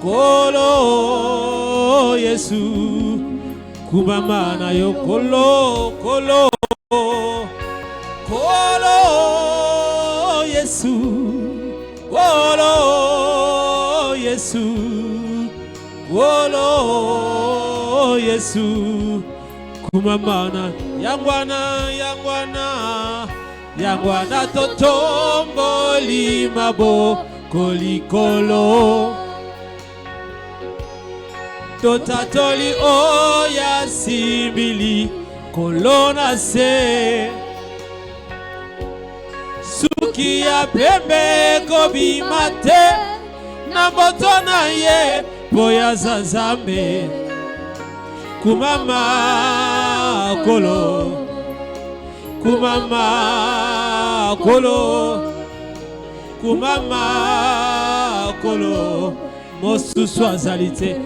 Kolo Yesu kumama na yo kolo kolo kolo Yesu kolo Yesu kolo Yesu kumama na yangwana totombo limabo kolikolo totatoli oya sibili kolona se suki ya pembe kobimate na moto na ye boya zazambe kumama kolo kumama kolo kumama kolo mosusu azalite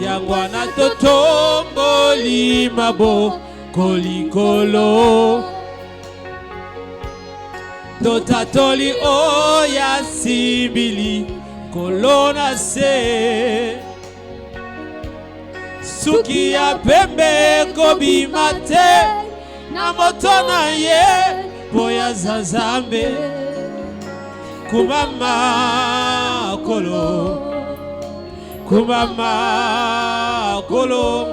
yangwana totombo limabo kolikolo totatoli oya sibili kolona se suki ya pembe kobimate na moto na ye boya zazambe kumama kolo kumama kolo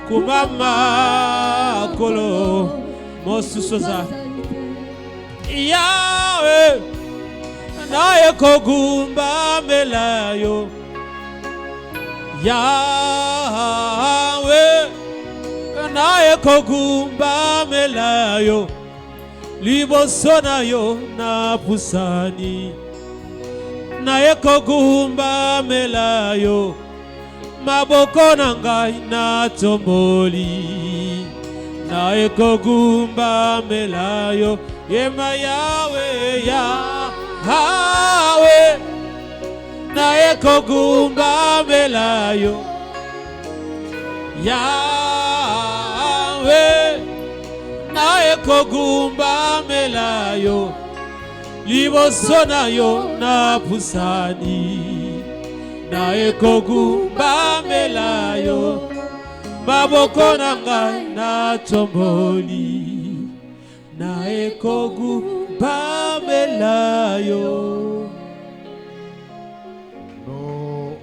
kumama kolo mosusoza yawe naye kogumba melayo yawe naye kogumba melayo liboso na yo na pusani naye kogumba melayo maboko na ngai na tomboli naye kogumba melayo yema yawe yawe naye kogumba melayo yawe naye kogumba melayo liboso na yo na pusani naye kogumba melayo maboko na ngai na tomboli naye kogumba melayo. Nous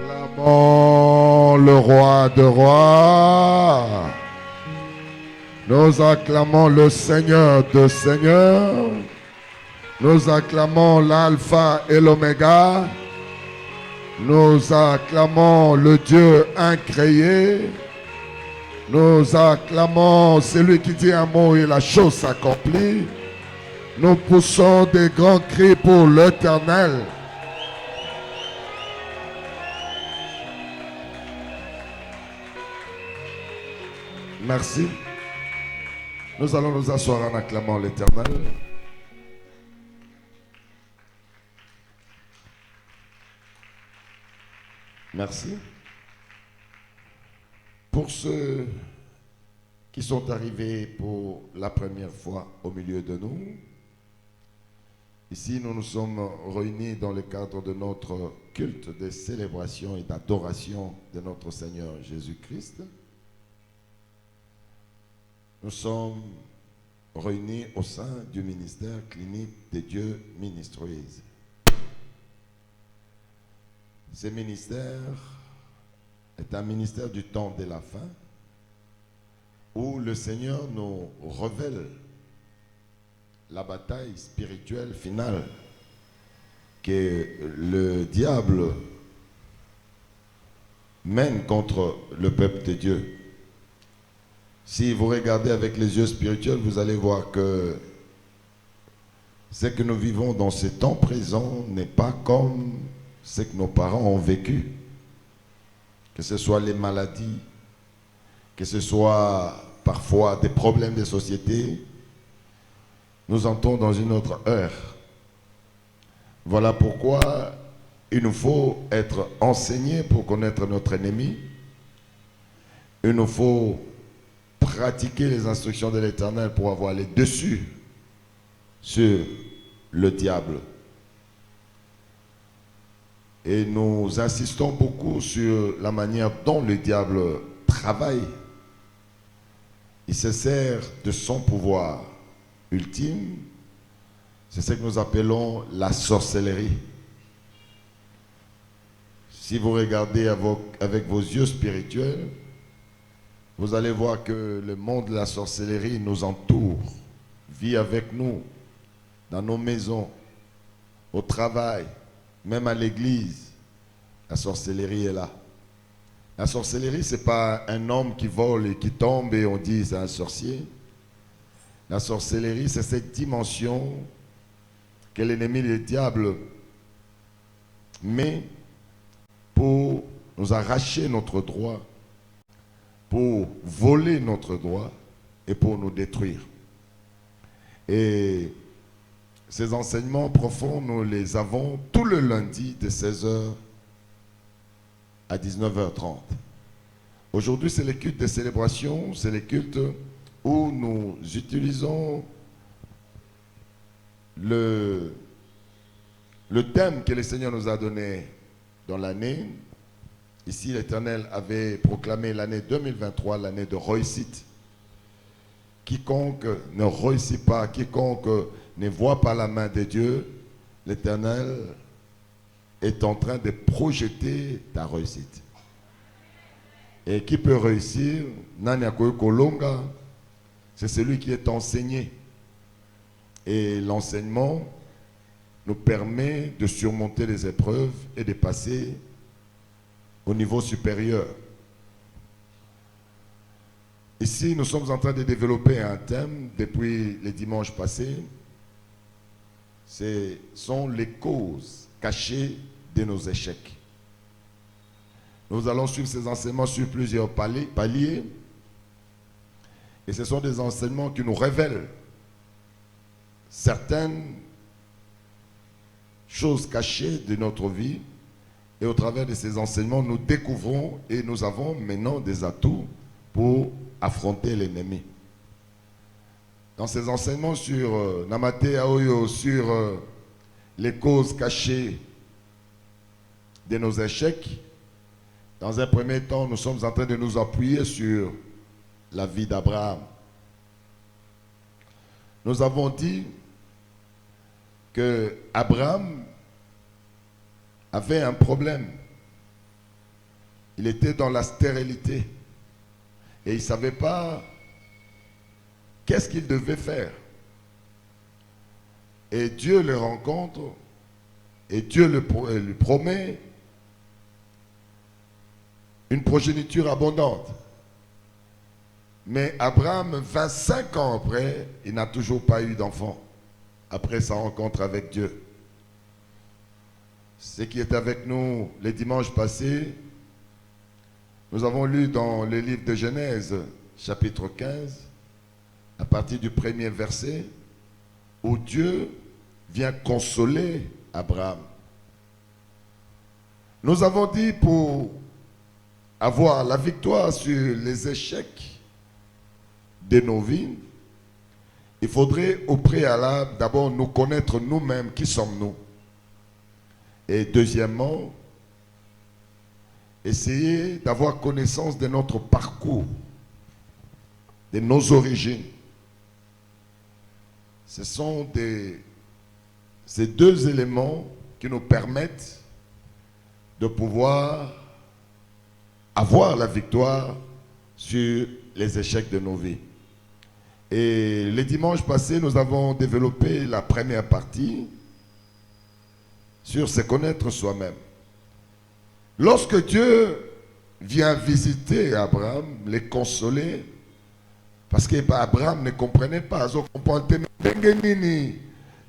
acclamons le roi de rois. Nous acclamons le Seigneur de seigneurs. Nous acclamons l'alpha et l'oméga. Nous acclamons le Dieu incréé. Nous acclamons celui qui dit un mot et la chose s'accomplit. Nous poussons des grands cris pour l'Éternel. Merci. Nous allons nous asseoir en acclamant l'Éternel. Merci. Pour ceux qui sont arrivés pour la première fois au milieu de nous, ici nous nous sommes réunis dans le cadre de notre culte de célébration et d'adoration de notre Seigneur Jésus-Christ. Nous sommes réunis au sein du ministère clinique de Dieu Ministries. Ce ministère est un ministère du temps de la fin où le Seigneur nous révèle la bataille spirituelle finale que le diable mène contre le peuple de Dieu. Si vous regardez avec les yeux spirituels, vous allez voir que ce que nous vivons dans ce temps présent n'est pas comme ce que nos parents ont vécu. Que ce soit les maladies, que ce soit parfois des problèmes de société, nous entrons dans une autre ère. Voilà pourquoi il nous faut être enseignés pour connaître notre ennemi. Il nous faut pratiquer les instructions de l'Éternel pour avoir les dessus sur le diable. Et nous insistons beaucoup sur la manière dont le diable travaille. Il se sert de son pouvoir ultime. C'est ce que nous appelons la sorcellerie. Si vous regardez avec vos yeux spirituels, vous allez voir que le monde de la sorcellerie nous entoure, vit avec nous, dans nos maisons, au travail, même à l'église. La sorcellerie est là. La sorcellerie, ce n'est pas un homme qui vole et qui tombe et on dit c'est un sorcier. La sorcellerie, c'est cette dimension que l'ennemi, le diable, met pour nous arracher notre droit, pour voler notre droit et pour nous détruire. Et ces enseignements profonds, nous les avons tout le lundi de 16h à 19h30. Aujourd'hui, c'est les cultes de célébration, c'est les cultes où nous utilisons le thème que le Seigneur nous a donné dans l'année. Ici, l'Éternel avait proclamé l'année 2023, l'année de réussite. Quiconque ne réussit pas, quiconque ne voit pas la main de Dieu, l'Éternel est en train de projeter ta réussite. Et qui peut réussir? C'est celui qui est enseigné. Et l'enseignement nous permet de surmonter les épreuves et de passer au niveau supérieur. Ici, nous sommes en train de développer un thème depuis les dimanches passés. Ce sont les causes cachées de nos échecs. Nous allons suivre ces enseignements sur plusieurs paliers. Et ce sont des enseignements qui nous révèlent certaines choses cachées de notre vie. Et au travers de ces enseignements, nous découvrons et nous avons maintenant des atouts pour affronter l'ennemi. Dans ces enseignements sur Namate Aoyo, sur les causes cachées de nos échecs, dans un premier temps, nous sommes en train de nous appuyer sur la vie d'Abraham. Nous avons dit que Abraham avait un problème. Il était dans la stérilité. Et il ne savait pas qu'est-ce qu'il devait faire. Et Dieu le rencontre. Et Dieu lui promet une progéniture abondante. Mais Abraham, 25 ans après, il n'a toujours pas eu d'enfant. Après sa rencontre avec Dieu. Ce qui est avec nous les dimanches passés, nous avons lu dans le livre de Genèse, chapitre 15, à partir du premier verset, où Dieu vient consoler Abraham. Nous avons dit pour avoir la victoire sur les échecs de nos vies, il faudrait au préalable d'abord nous connaître nous-mêmes, qui sommes-nous. Et deuxièmement, essayer d'avoir connaissance de notre parcours, de nos origines. Ce sont ces deux éléments qui nous permettent de pouvoir avoir la victoire sur les échecs de nos vies. Et les dimanches passés, nous avons développé la première partie sur se connaître soi-même. Lorsque Dieu vient visiter Abraham, les consoler, parce qu'Abraham ne comprenait pas.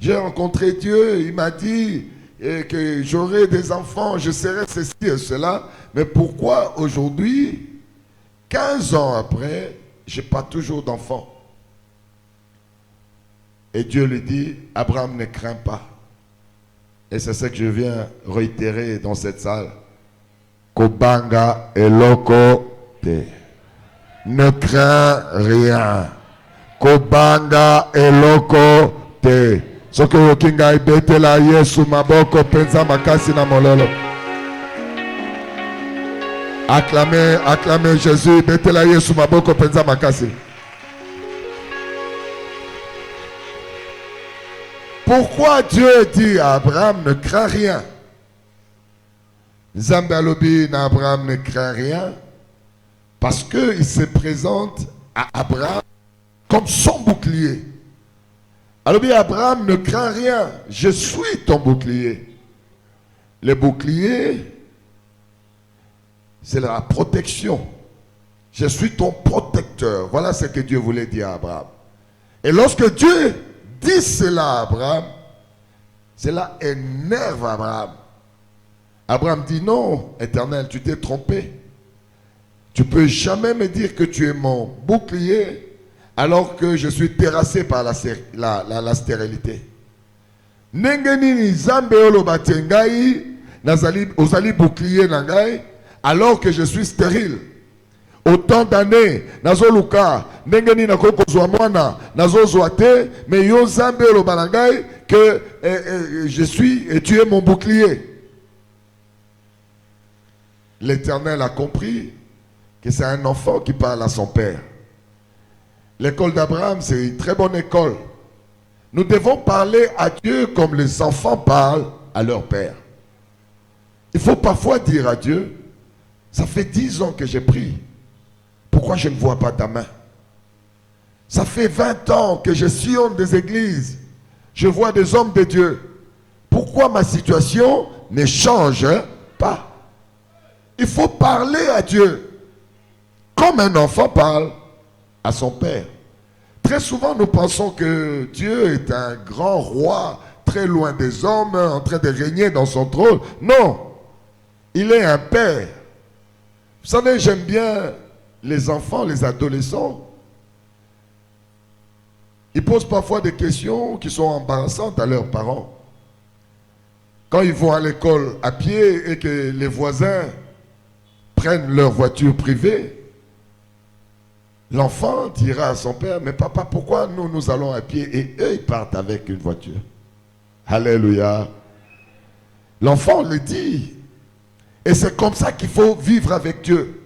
J'ai rencontré Dieu, il m'a dit que j'aurai des enfants, je serai ceci et cela, mais pourquoi aujourd'hui, 15 ans après, je n'ai pas toujours d'enfants? Et Dieu lui dit, Abraham, ne crains pas. Et c'est ce que je viens réitérer dans cette salle. Kobanga eloko te. Ne crains rien. Kobanga eloko te. Soko yokinga ibetela Yesu maboko penza makasi na mololo. Acclamez, acclamez Jésus. Mettez-la Yesu maboko penza makasi. Pourquoi Dieu dit à Abraham ne crains rien? Nzambe alobi na Abraham ne craint rien parce qu'il se présente à Abraham comme son bouclier. Alobi Abraham ne craint rien, je suis ton bouclier. Le bouclier, c'est la protection. Je suis ton protecteur. Voilà ce que Dieu voulait dire à Abraham. Et lorsque Dieu dit cela à Abraham, cela énerve Abraham. Abraham dit non, Éternel, tu t'es trompé. Tu ne peux jamais me dire que tu es mon bouclier alors que je suis terrassé par la stérilité. Nengenini zambe olobate ngai nazali ozali bouclier na ngai alors que je suis stérile. Autant d'années nazoluka ndengeni nakokozwa mwana nazozwa te mais yo zambe olobana ngai que je suis et tu es mon bouclier. L'Éternel a compris que c'est un enfant qui parle à son père. L'école d'Abraham, c'est une très bonne école. Nous devons parler à Dieu comme les enfants parlent à leur père. Il faut parfois dire à Dieu, ça fait 10 ans que j'ai prié. Pourquoi je ne vois pas ta main? Ça fait 20 ans que je sillonne des églises. Je vois des hommes de Dieu. Pourquoi ma situation ne change pas? Il faut parler à Dieu comme un enfant parle à son père. Très souvent, nous pensons que Dieu est un grand roi, très loin des hommes, en train de régner dans son trône. Non, il est un père. Vous savez, j'aime bien les enfants, les adolescents. Ils posent parfois des questions qui sont embarrassantes à leurs parents. Quand ils vont à l'école à pied et que les voisins prennent leur voiture privée, l'enfant dira à son père, mais papa, pourquoi nous allons à pied et eux, ils partent avec une voiture? Alléluia. L'enfant le dit. Et c'est comme ça qu'il faut vivre avec Dieu.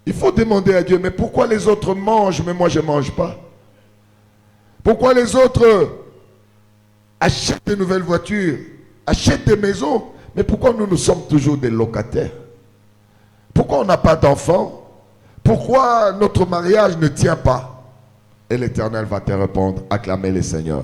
Il faut demander à Dieu, mais pourquoi les autres mangent, mais moi je ne mange pas? Pourquoi les autres achètent de nouvelles voitures, achètent des maisons, mais pourquoi nous sommes toujours des locataires? Pourquoi on n'a pas d'enfants? Pourquoi notre mariage ne tient pas? Et l'Éternel va te répondre, acclamez le Seigneur.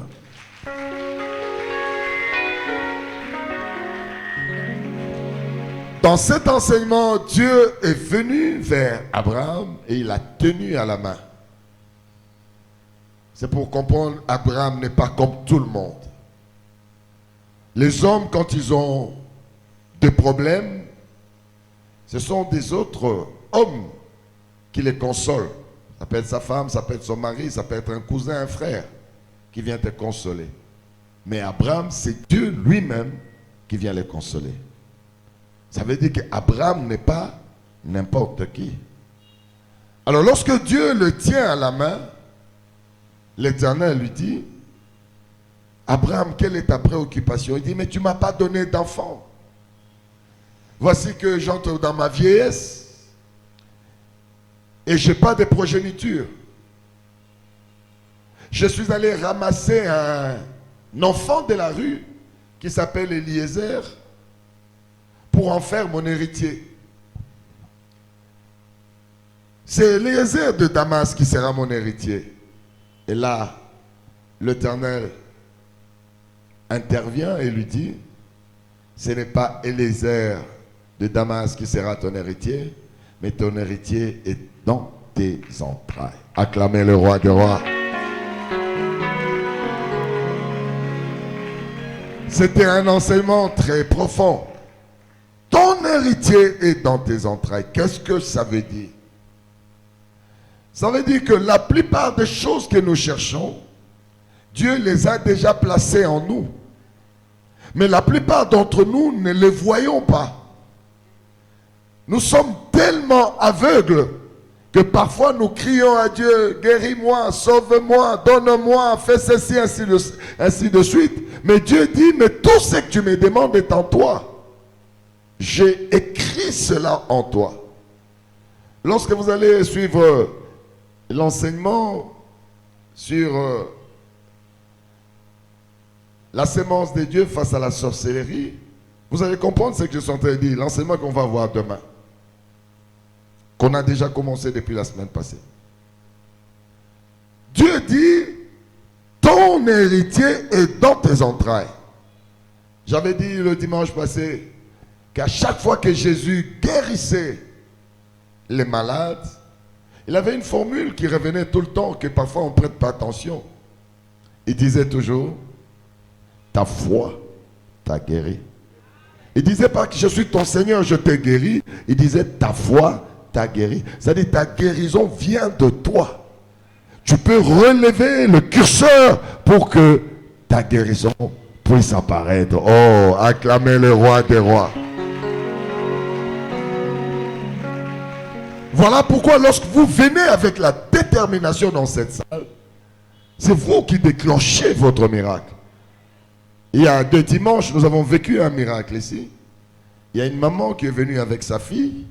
Dans cet enseignement, Dieu est venu vers Abraham et il l'a tenu à la main. C'est pour comprendre qu'Abraham n'est pas comme tout le monde. Les hommes, quand ils ont des problèmes, ce sont des autres hommes qui les consolent. Ça peut être sa femme, ça peut être son mari, ça peut être un cousin, un frère qui vient te consoler. Mais Abraham, c'est Dieu lui-même qui vient les consoler. Ça veut dire qu'Abraham n'est pas n'importe qui. Alors lorsque Dieu le tient à la main, l'Éternel lui dit, Abraham, quelle est ta préoccupation? Il dit, mais tu ne m'as pas donné d'enfant. Voici que j'entre dans ma vieillesse et je n'ai pas de progéniture. Je suis allé ramasser un enfant de la rue qui s'appelle Eliezer pour en faire mon héritier. C'est Eliezer de Damas qui sera mon héritier. Et là, l'Éternel intervient et lui dit, ce n'est pas Eliezer de Damas qui sera ton héritier, mais ton héritier est dans tes entrailles. Acclamez le roi des rois. C'était un enseignement très profond. Ton héritier est dans tes entrailles. Qu'est-ce que ça veut dire? Ça veut dire que la plupart des choses que nous cherchons, Dieu les a déjà placées en nous. Mais la plupart d'entre nous ne les voyons pas. Nous sommes tellement aveugles que parfois nous crions à Dieu, guéris-moi, sauve-moi, donne-moi, fais ceci, ainsi de suite. Mais Dieu dit, mais tout ce que tu me demandes est en toi. j'ai écrit cela en toi. Lorsque vous allez suivre l'enseignement sur la sémence de Dieu face à la sorcellerie, vous allez comprendre ce que je suis en train de dire, l'enseignement qu'on va voir demain, qu'on a déjà commencé depuis la semaine passée. Dieu dit, ton héritier est dans tes entrailles. J'avais dit le dimanche passé qu'à chaque fois que Jésus guérissait les malades, il avait une formule qui revenait tout le temps, que parfois on ne prête pas attention. Il disait toujours, ta foi t'a guéri. Il ne disait pas que je suis ton Seigneur, je t'ai guéri. Il disait, ta foi t'a guéri. C'est-à-dire, ta guérison vient de toi. Tu peux relever le curseur pour que ta guérison puisse apparaître. Oh, acclamez le roi des rois. Voilà pourquoi lorsque vous venez avec la détermination dans cette salle, c'est vous qui déclenchez votre miracle. Il y a 2 dimanches, nous avons vécu un miracle ici. Il y a une maman qui est venue avec sa fille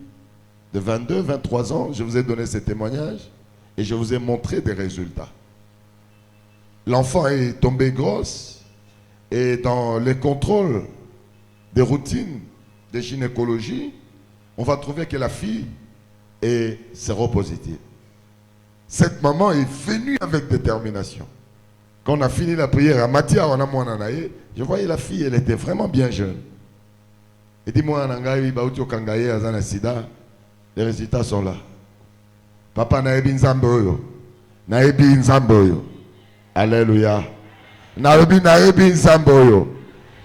de 22, 23 ans. Je vous ai donné ces témoignages et je vous ai montré des résultats. L'enfant est tombé grosse et dans les contrôles des routines de gynécologie, on va trouver que la fille est séropositive. Cette maman est venue avec détermination. Quand on a fini la prière à Mathia, je voyais la fille, elle était vraiment bien jeune. Et dis-moi, les résultats sont là. Papa naebi nzamboyo. Naebi nzamboyo. Alléluia. Naebi nzamboyo.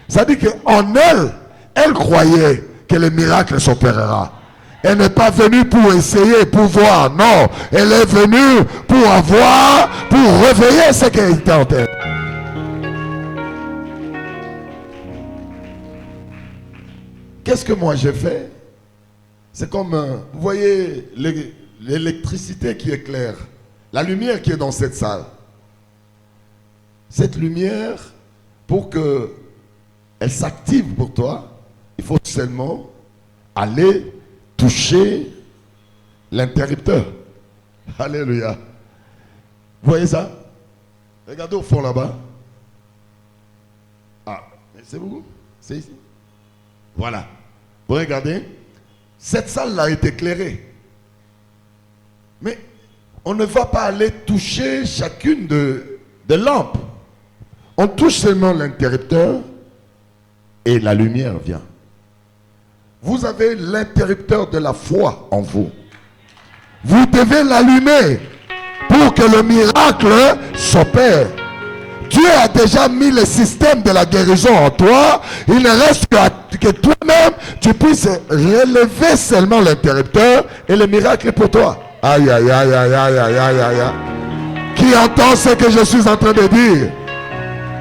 Ça dit qu'en elle, elle croyait que le miracle s'opérera. Elle n'est pas venue pour essayer, pour voir. Non, elle est venue pour avoir, pour réveiller ce qui était en terre. Qu'est-ce que moi j'ai fait? C'est comme, vous voyez, l'électricité qui éclaire, la lumière qui est dans cette salle. Cette lumière, pour qu'elle s'active pour toi, il faut seulement aller toucher l'interrupteur. Alléluia. Vous voyez ça? Regardez au fond là-bas. Ah, c'est vous? C'est ici? Voilà. Vous regardez? Cette salle-là est éclairée. Mais on ne va pas aller toucher chacune des lampes. On touche seulement l'interrupteur et la lumière vient. Vous avez l'interrupteur de la foi en vous. Vous devez l'allumer pour que le miracle s'opère. Dieu a déjà mis le système de la guérison en toi. Il ne reste que toi-même, tu puisses relever seulement l'interrupteur et le miracle est pour toi. Aïe, aïe, aïe, aïe, aïe, aïe, aïe, aïe. Qui entend ce que je suis en train de dire?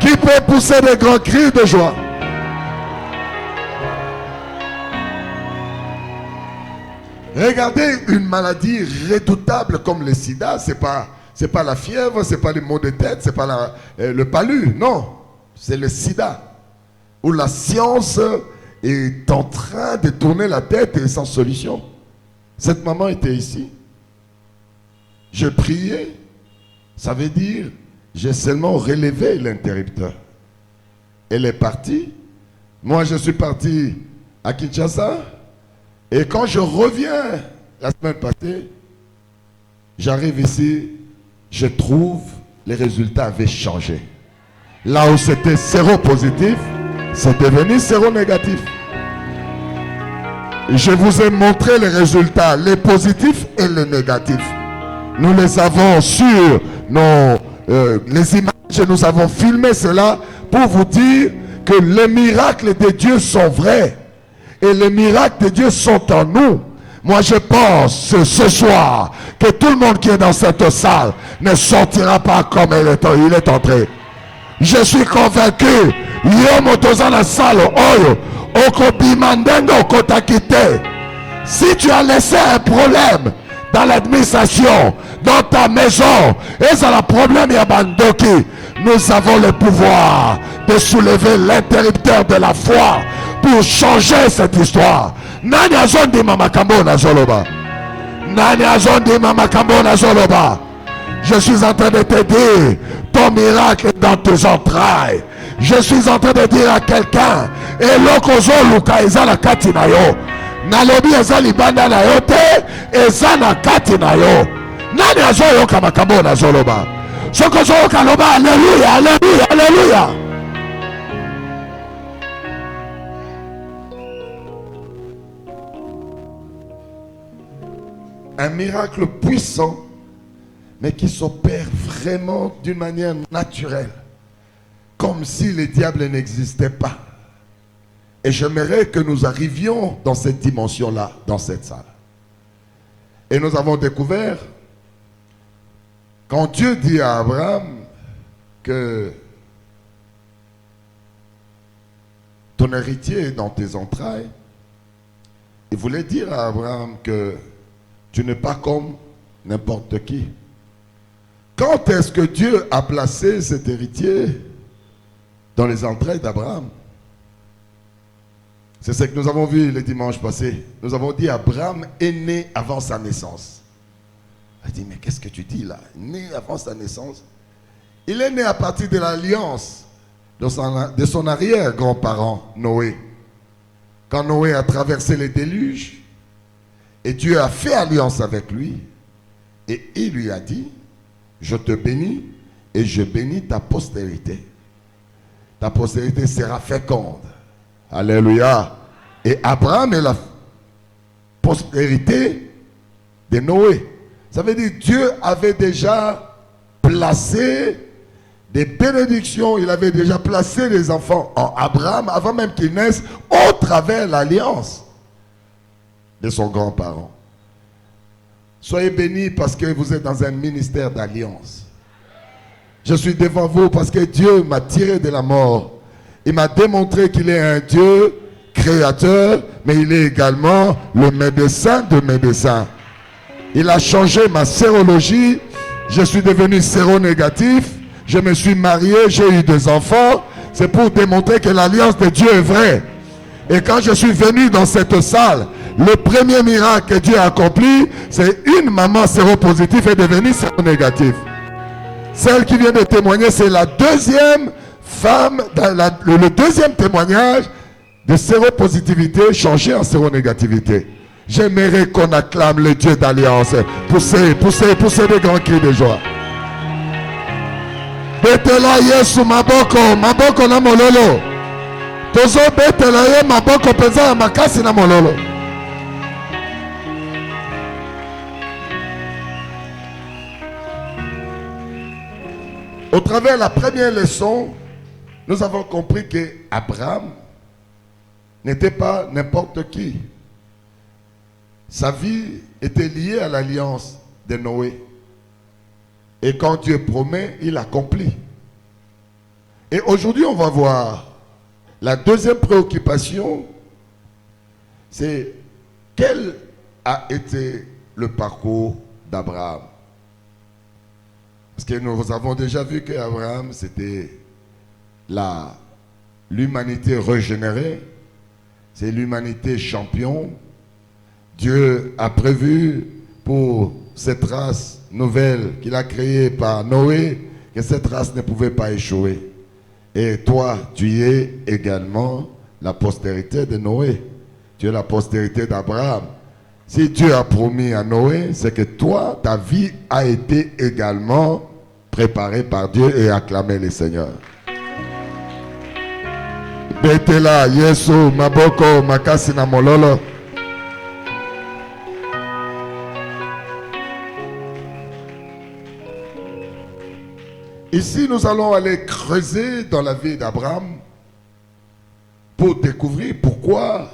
Qui peut pousser des grands cris de joie? Regardez une maladie redoutable comme le sida, c'est pas la fièvre, c'est pas les maux de tête, c'est pas le palu, non, c'est le sida. Où la science est en train de tourner la tête et sans solution. Cette maman était ici. Je priais, ça veut dire, j'ai seulement relevé l'interrupteur. Elle est partie. Moi, je suis parti à Kinshasa. Et quand je reviens la semaine passée, j'arrive ici, je trouve les résultats avaient changé. Là où c'était séropositif, c'est devenu séronégatif. Je vous ai montré les résultats, les positifs et les négatifs. Nous les avons sur les images, nous avons filmé cela pour vous dire que les miracles de Dieu sont vrais. Et les miracles de Dieu sont en nous. Moi je pense ce soir que tout le monde qui est dans cette salle ne sortira pas comme il est entré. Je suis convaincu. Si tu as laissé un problème dans l'administration, dans ta maison, et ça le problème Yabandoki, nous avons le pouvoir de soulever l'interrupteur de la foi pour changer cette histoire. Nani azondi mama kambo na zoloba. Nani azondi mama kambo na zoloba. Je suis en train de te dire, ton miracle est dans tes entrailles. Je suis en train de dire à quelqu'un, elokozo luka ezala kati na yo. Nalobi ezali banda na yo te, ezala kati na yo. Nani azoyoka makambo na zoloba. Soko zoyoka loba, alléluia, alléluia, alléluia. Un miracle puissant, mais qui s'opère vraiment d'une manière naturelle, comme si le diable n'existait pas. Et j'aimerais que nous arrivions dans cette dimension-là, dans cette salle. Et nous avons découvert, quand Dieu dit à Abraham que ton héritier est dans tes entrailles, il voulait dire à Abraham que tu n'es pas comme n'importe qui. Quand est-ce que Dieu a placé cet héritier dans les entrailles d'Abraham? C'est ce que nous avons vu le dimanche passé. Nous avons dit Abraham est né avant sa naissance. Il a dit, mais qu'est-ce que tu dis là? Né avant sa naissance? Il est né à partir de l'alliance de son arrière-grand-parent, Noé. Quand Noé a traversé les déluges, et Dieu a fait alliance avec lui, et il lui a dit, je te bénis et je bénis ta postérité. Ta postérité sera féconde. Alléluia. Et Abraham est la postérité de Noé. Ça veut dire que Dieu avait déjà placé des bénédictions, il avait déjà placé les enfants en Abraham avant même qu'ils naissent au travers de l'alliance de son grand-parent. Soyez bénis parce que vous êtes dans un ministère d'alliance. Je suis devant vous parce que Dieu m'a tiré de la mort. Il m'a démontré qu'il est un Dieu créateur, mais il est également le médecin de médecins. Il a changé ma sérologie. Je suis devenu séronégatif. Je me suis marié, j'ai eu des enfants. C'est pour démontrer que l'alliance de Dieu est vraie. Et quand je suis venu dans cette salle, le premier miracle que Dieu a accompli, c'est une maman séropositive est devenue séronégative. Celle qui vient de témoigner, c'est la deuxième femme, le deuxième témoignage de séropositivité changée en séronégativité. J'aimerais qu'on acclame le Dieu d'alliance. Poussez des grands cris de joie. Betela Yesu maboko, maboko na mololo. Tozo betela ye maboko peza makasi na mololo. Au travers de la première leçon, nous avons compris que Abraham n'était pas n'importe qui. Sa vie était liée à l'alliance de Noé. Et quand Dieu promet, il accomplit. Et aujourd'hui, on va voir la deuxième préoccupation, c'est quel a été le parcours d'Abraham. Parce que nous avons déjà vu qu'Abraham, c'était l'humanité régénérée, c'est l'humanité champion. Dieu a prévu pour cette race nouvelle qu'il a créée par Noé, que cette race ne pouvait pas échouer. Et toi, tu es également la postérité de Noé. Tu es la postérité d'Abraham. Si Dieu a promis à Noé, c'est que toi, ta vie a été également préparée par Dieu et acclamez le Seigneur. Betela, Yesu, Maboko, Makasi na Mololo. Ici, nous allons aller creuser dans la vie d'Abraham pour découvrir pourquoi,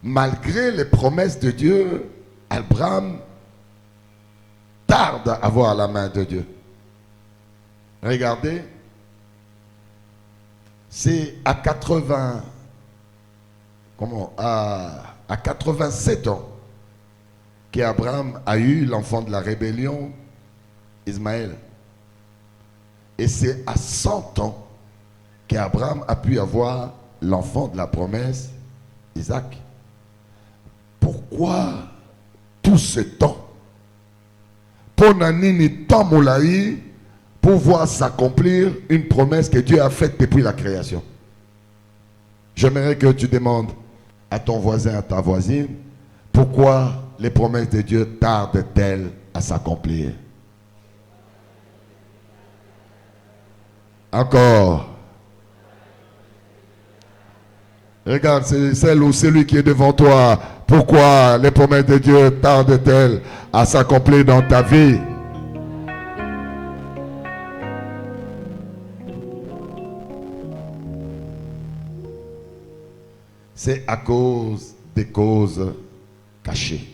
malgré les promesses de Dieu, Abraham tarde à voir la main de Dieu. Regardez, c'est à 87 ans qu'Abraham a eu l'enfant de la rébellion, Ismaël. Et c'est à 100 ans qu'Abraham a pu avoir l'enfant de la promesse, Isaac. Pourquoi tout ce temps pour Nanini Tamolaï pour voir s'accomplir une promesse que Dieu a faite depuis la création? J'aimerais que tu demandes à ton voisin, à ta voisine, pourquoi les promesses de Dieu tardent-elles à s'accomplir? Encore. Regarde, c'est celle ou celui qui est devant toi. Pourquoi les promesses de Dieu tardent-elles à s'accomplir dans ta vie? C'est à cause des causes cachées.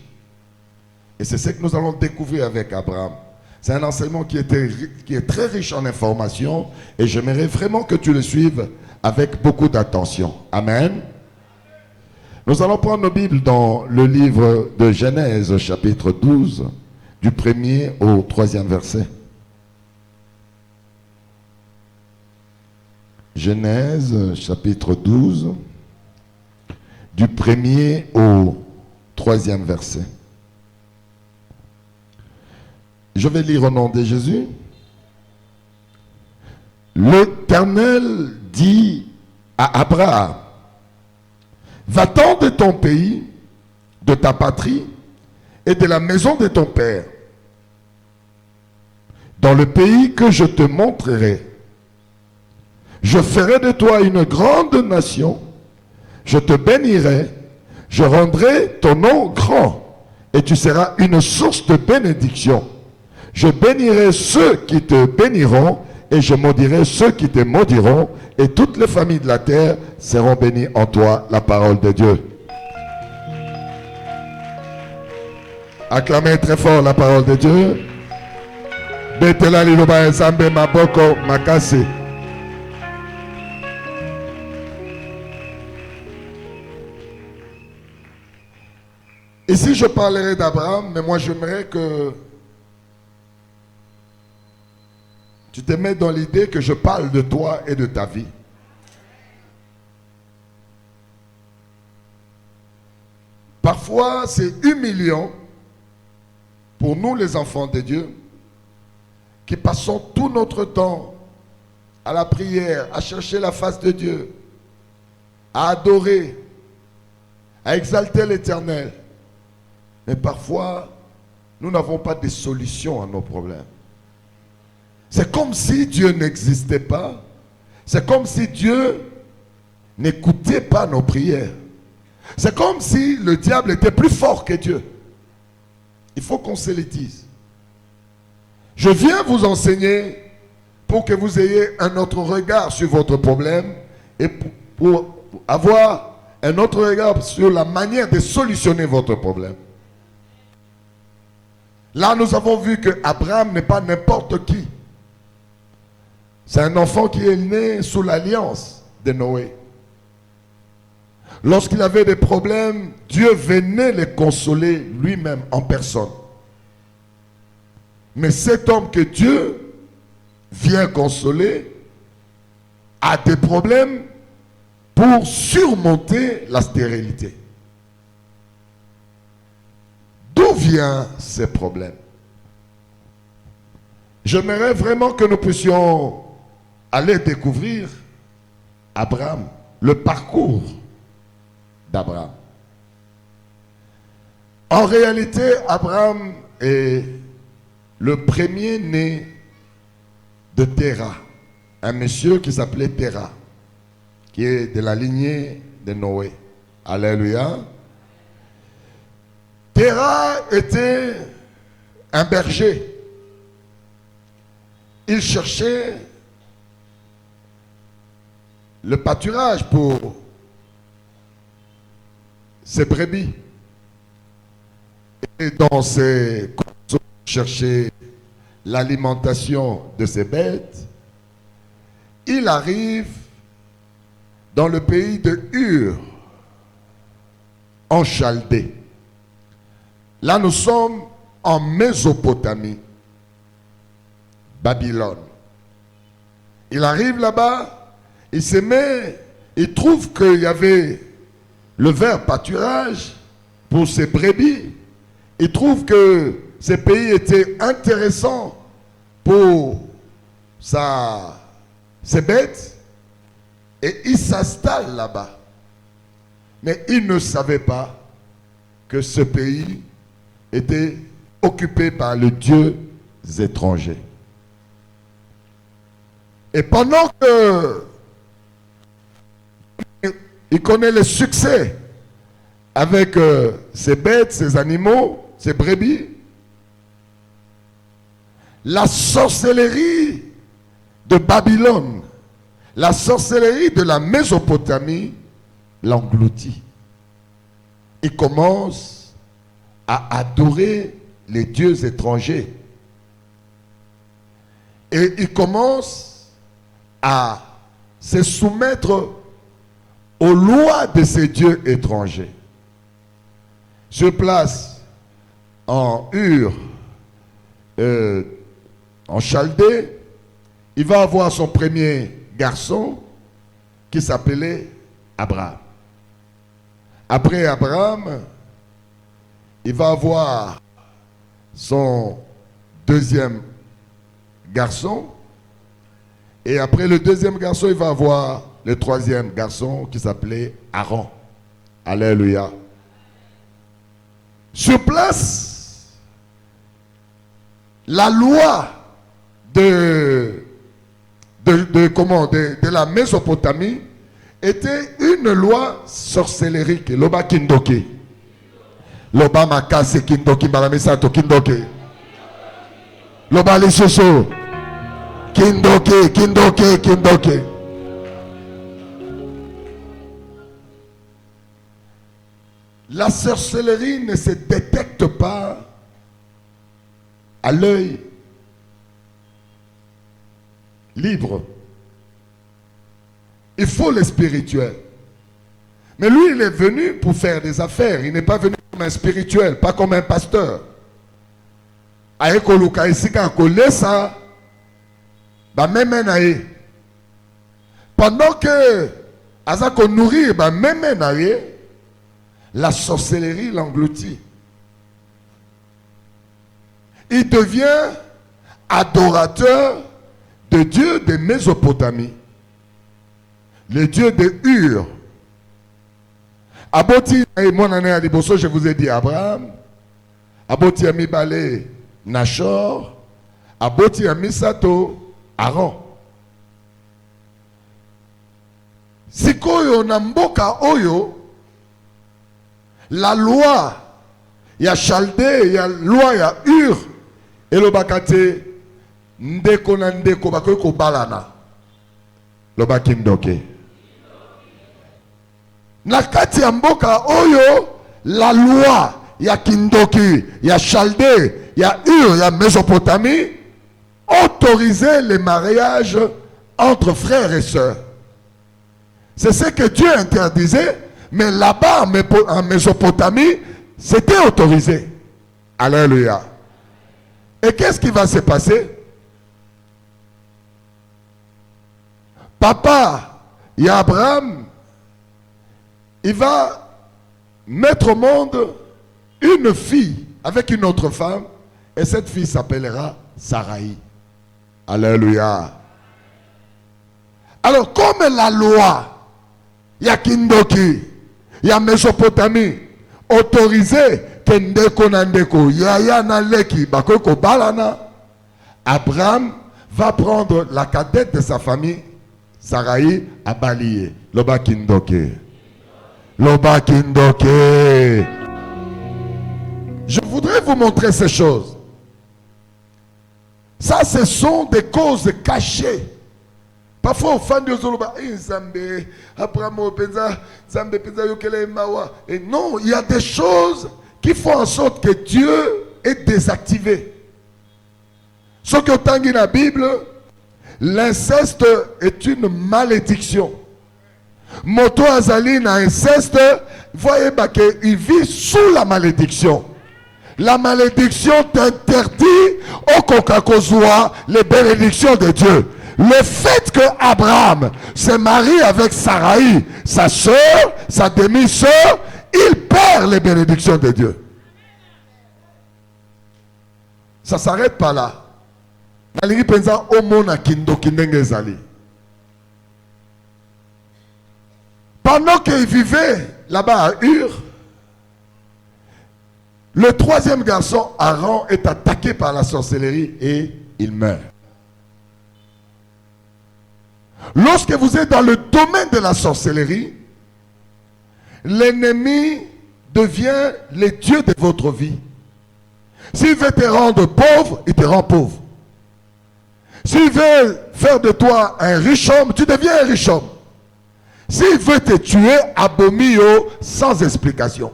Et c'est ce que nous allons découvrir avec Abraham. C'est un enseignement qui est très riche en informations et j'aimerais vraiment que tu le suives avec beaucoup d'attention. Amen. Nous allons prendre nos Bibles dans le livre de Genèse, chapitre 12, du 1er au 3e verset. Genèse, chapitre 12, du 1er au 3e verset. Je vais lire au nom de Jésus. L'Éternel dit à Abraham, va-t'en de ton pays, de ta patrie et de la maison de ton père, dans le pays que je te montrerai. Je ferai de toi une grande nation, je te bénirai, je rendrai ton nom grand et tu seras une source de bénédiction. Je bénirai ceux qui te béniront et je maudirai ceux qui te maudiront et toutes les familles de la terre seront bénies en toi. La parole de Dieu. Acclamez très fort la parole de Dieu. Betela liloba ezambe maboko makase. Ici je parlerai d'Abraham, mais moi j'aimerais que tu te mets dans l'idée que je parle de toi et de ta vie. Parfois, c'est humiliant pour nous les enfants de Dieu qui passons tout notre temps à la prière, à chercher la face de Dieu, à adorer, à exalter l'Éternel. Mais parfois, nous n'avons pas de solution à nos problèmes. C'est comme si Dieu n'existait pas. C'est comme si Dieu n'écoutait pas nos prières. C'est comme si le diable était plus fort que Dieu. Il faut qu'on se le dise. Je viens vous enseigner pour que vous ayez un autre regard sur votre problème et pour avoir un autre regard sur la manière de solutionner votre problème. Là, nous avons vu que Abraham n'est pas n'importe qui. C'est un enfant qui est né sous l'alliance de Noé. Lorsqu'il avait des problèmes, Dieu venait les consoler lui-même en personne. Mais cet homme que Dieu vient consoler a des problèmes pour surmonter la stérilité. D'où viennent ces problèmes? J'aimerais vraiment que nous puissions aller découvrir Abraham, le parcours d'Abraham. En réalité, Abraham est le premier-né de Terah, un monsieur qui s'appelait Terah, qui est de la lignée de Noé. Alléluia. Terah était un berger. Il cherchait le pâturage pour ses brebis. Et dans ses courses, chercher l'alimentation de ses bêtes, il arrive dans le pays de Ur, en Chaldée. Là, nous sommes en Mésopotamie, Babylone. Il arrive là-bas, il il trouve qu'il y avait le vert pâturage pour ses brebis. Il trouve que ce pays était intéressant pour ses bêtes. Et il s'installe là-bas. Mais il ne savait pas que ce pays était occupé par les dieux étrangers. Et pendant que il connaît le succès avec ses bêtes, ses animaux, ses brebis, la sorcellerie de Babylone, la sorcellerie de la Mésopotamie l'engloutit. Il commence à adorer les dieux étrangers. Et il commence à se soumettre aux lois de ces dieux étrangers. Sur place, en Ur, en Chaldée, il va avoir son premier garçon qui s'appelait Abraham. Après Abraham, il va avoir son deuxième garçon. Et après le deuxième garçon, il va avoir le troisième garçon qui s'appelait Aaron. Alléluia. Sur place, la loi de la Mésopotamie était une loi sorcellérique. Loba kindoki. Loba makase kindoki balamisato kindoki. Loba lishoso. Kindoki, kindoki, kindoki. La sorcellerie ne se détecte pas à l'œil libre. Il faut le spirituel. Mais lui, il est venu pour faire des affaires. Il n'est pas venu comme un spirituel, pas comme un pasteur. Pendant que Azako nourrit, la sorcellerie l'engloutit. Il devient adorateur de Dieu de Mésopotamie. Le Dieu de Ur. Aboti, je vous ai dit Abraham. Aboti Amibale, Nachor. Aboti Amisato, Aaron. Sikoyo Namboka Oyo, la loi, il y a Chaldée, il y a loi, il y a Ur. Et le bakate, ndeko na ndeko, bakoyoko balana. Le bakindoke. Nakati ya mboka oyo, la loi, il y a Kindoki, il y a Chaldée, il y a Ur, il y a Mésopotamie, autorisait les mariages entre frères et sœurs. C'est ce que Dieu interdisait, mais là-bas, en Mésopotamie, c'était autorisé. Alléluia. Et qu'est-ce qui va se passer? Papa, il y a Abraham, il va mettre au monde une fille avec une autre femme, et cette fille s'appellera Sarai. Alléluia. Alors, comme la loi, il y a Kindoki, il y a Mésopotamie, autorisé, Kendeko Nandeko, Yaya Naleki, Bakoko Balana, Abraham va prendre la cadette de sa famille, Sarai, à balayer. Loba Kindoke. Loba Kindoke. Je voudrais vous montrer ces choses. Ça, ce sont des causes cachées. Parfois, au fan de Zoloba, et non, il y a des choses qui font en sorte que Dieu est désactivé. Ce que dans la Bible, l'inceste est une malédiction. Moto Azali na inceste, voyez qu'il vit sous la malédiction. La malédiction t'interdit au Kokakozua les bénédictions de Dieu. Le fait que Abraham se marie avec Sarai, sa soeur, sa demi-soeur, il perd les bénédictions de Dieu. Ça ne s'arrête pas là. Pendant qu'il vivait là-bas à Ur, le troisième garçon, Aaron, est attaqué par la sorcellerie et il meurt. Lorsque vous êtes dans le domaine de la sorcellerie, l'ennemi devient le Dieu de votre vie. S'il veut te rendre pauvre, il te rend pauvre. S'il veut faire de toi un riche homme, tu deviens un riche homme. S'il veut te tuer, abomio sans explication.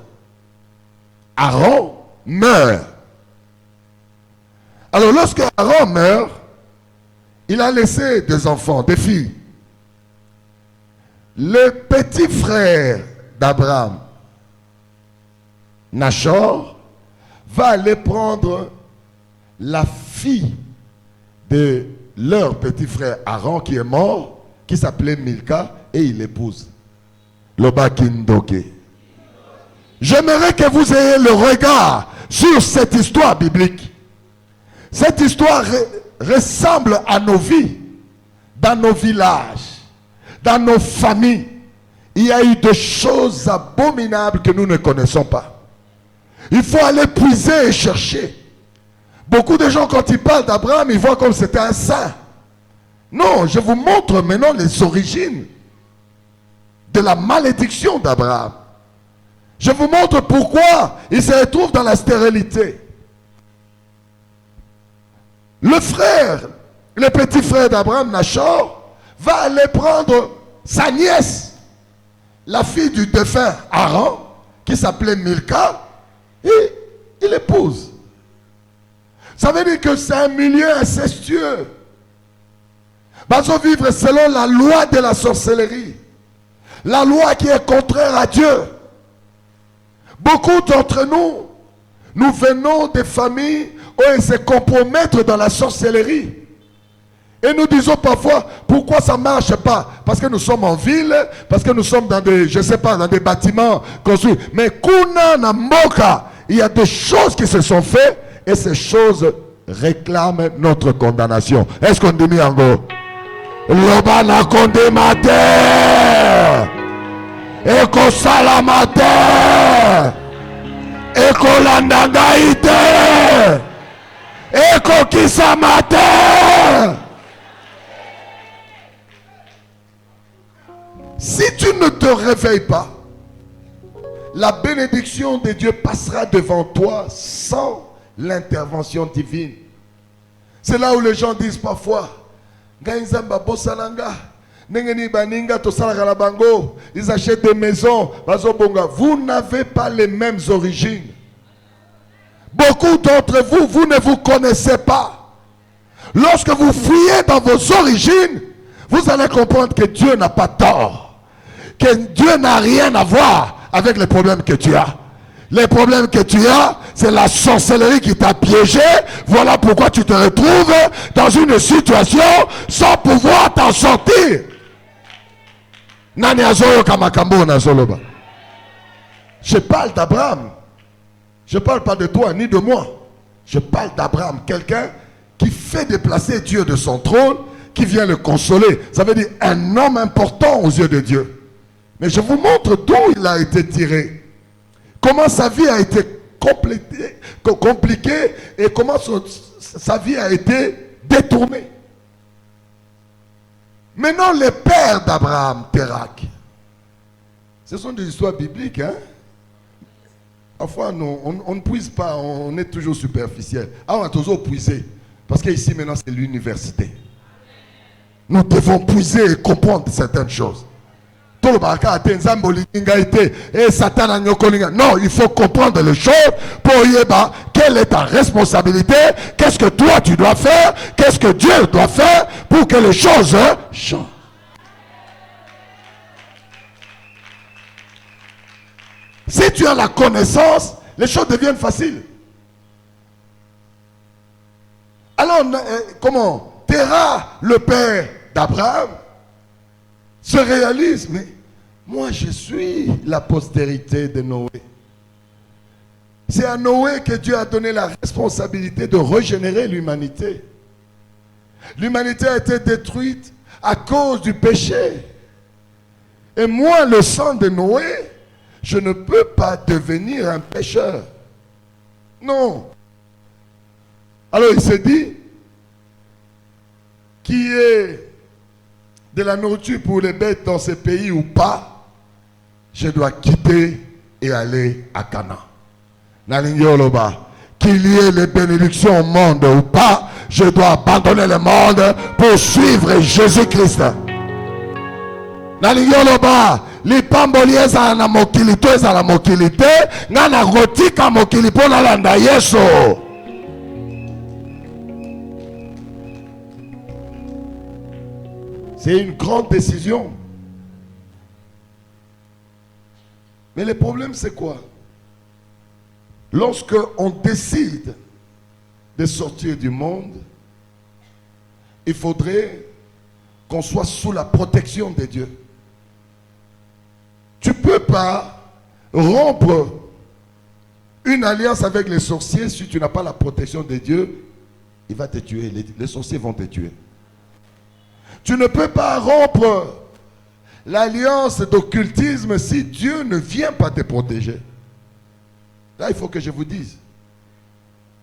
Aaron meurt. Alors lorsque Aaron meurt, il a laissé des enfants, des filles. Le petit frère d'Abraham, Nachor, va aller prendre la fille de leur petit frère Aaron qui est mort, qui s'appelait Milka, et il l'épouse. Lobakindoke. J'aimerais que vous ayez le regard sur cette histoire biblique. Cette histoire ressemble à nos vies, dans nos villages, dans nos familles. Il y a eu des choses abominables que nous ne connaissons pas. Il faut aller puiser et chercher. Beaucoup de gens, quand ils parlent d'Abraham, ils voient comme c'était un saint. Non, je vous montre maintenant les origines de la malédiction d'Abraham. Je vous montre pourquoi il se retrouve dans la stérilité. Le frère, le petit frère d'Abraham, Nachor, va aller prendre sa nièce, la fille du défunt Aaron, qui s'appelait Milka, et il l'épouse. Ça veut dire que c'est un milieu incestueux. Ils vont vivre selon la loi de la sorcellerie. La loi qui est contraire à Dieu. Beaucoup d'entre nous, nous venons des familles où ils se compromettent dans la sorcellerie. Et nous disons parfois, pourquoi ça ne marche pas? Parce que nous sommes en ville, parce que nous sommes dans des, je sais pas, dans des bâtiments construits. Mais Kuna Namboka, il y a des choses qui se sont faites et ces choses réclament notre condamnation. Est-ce qu'on dit Miango? Lobana condemnate, Eko salamate, Eko landangaite, Eko kisamate. Si tu ne te réveilles pas, la bénédiction de Dieu passera devant toi sans l'intervention divine. C'est là où les gens disent parfois, ils achètent des maisons. Vous n'avez pas les mêmes origines. Beaucoup d'entre vous, vous ne vous connaissez pas. Lorsque vous fouillez dans vos origines, vous allez comprendre que Dieu n'a pas tort. Que Dieu n'a rien à voir avec les problèmes que tu as. Les problèmes que tu as, c'est la sorcellerie qui t'a piégé. Voilà pourquoi tu te retrouves dans une situation sans pouvoir t'en sortir. Je parle d'Abraham. Je ne parle pas de toi ni de moi. Je parle d'Abraham, quelqu'un qui fait déplacer Dieu de son trône, qui vient le consoler. Ça veut dire un homme important aux yeux de Dieu. Mais je vous montre d'où il a été tiré. Comment sa vie a été compliquée et comment sa vie a été détournée. Maintenant, les pères d'Abraham, Térak, ce sont des histoires bibliques. Hein? Parfois, on ne puise pas, on est toujours superficiel. Ah, on a toujours puisé. Parce qu'ici, maintenant, c'est l'université. Nous devons puiser et comprendre certaines choses. Non, il faut comprendre les choses pour y être. Quelle est ta responsabilité? Qu'est-ce que toi tu dois faire? Qu'est-ce que Dieu doit faire pour que les choses changent? Si tu as la connaissance, les choses deviennent faciles. Alors, comment? Terah, le père d'Abraham, se réalise, mais moi je suis la postérité de Noé. C'est à Noé que Dieu a donné la responsabilité de régénérer l'humanité. L'humanité a été détruite à cause du péché. Et moi, le sang de Noé, je ne peux pas devenir un pécheur. Non. Alors il s'est dit, qui est de la nourriture pour les bêtes dans ce pays ou pas, je dois quitter et aller à Canaan. Qu'il y ait les bénédictions au monde ou pas, je dois abandonner le monde pour suivre Jésus-Christ. Les pamboliers à la mokilité, à la mokilité, nana rotika mokilipo na landa Yesu. C'est une grande décision. Mais le problème c'est quoi? Lorsque on décide de sortir du monde, il faudrait qu'on soit sous la protection de Dieu. Tu ne peux pas rompre une alliance avec les sorciers si tu n'as pas la protection de Dieu. Il va te tuer, les sorciers vont te tuer. Tu ne peux pas rompre l'alliance d'occultisme si Dieu ne vient pas te protéger. Là, il faut que je vous dise.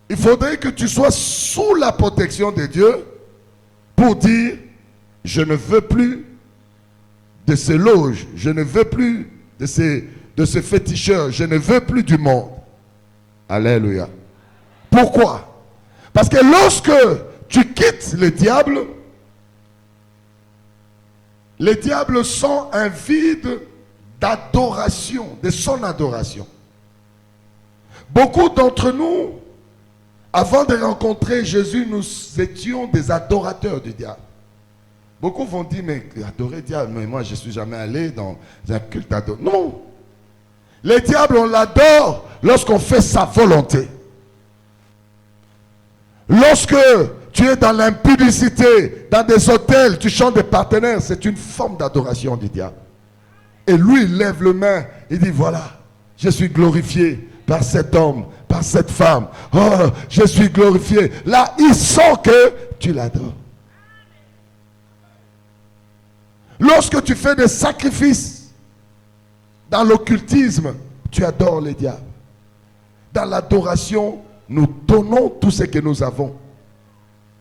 Il faudrait que tu sois sous la protection de Dieu pour dire, je ne veux plus de ces loges, je ne veux plus de ces féticheurs, je ne veux plus du monde. Alléluia. Pourquoi? Parce que lorsque tu quittes le diable sent un vide d'adoration, de son adoration. Beaucoup d'entre nous, avant de rencontrer Jésus, nous étions des adorateurs du diable. Beaucoup vont dire, mais adorer le diable, mais moi je ne suis jamais allé dans un culte d'adoration. Non. Le diable, on l'adore lorsqu'on fait sa volonté. Lorsque tu es dans l'impudicité, dans des hôtels, tu chantes des partenaires, c'est une forme d'adoration du diable. Et lui, il lève le main, il dit, voilà, je suis glorifié par cet homme, par cette femme. Oh, je suis glorifié. Là, il sent que tu l'adores. Lorsque tu fais des sacrifices dans l'occultisme, tu adores les diables. Dans l'adoration, nous donnons tout ce que nous avons.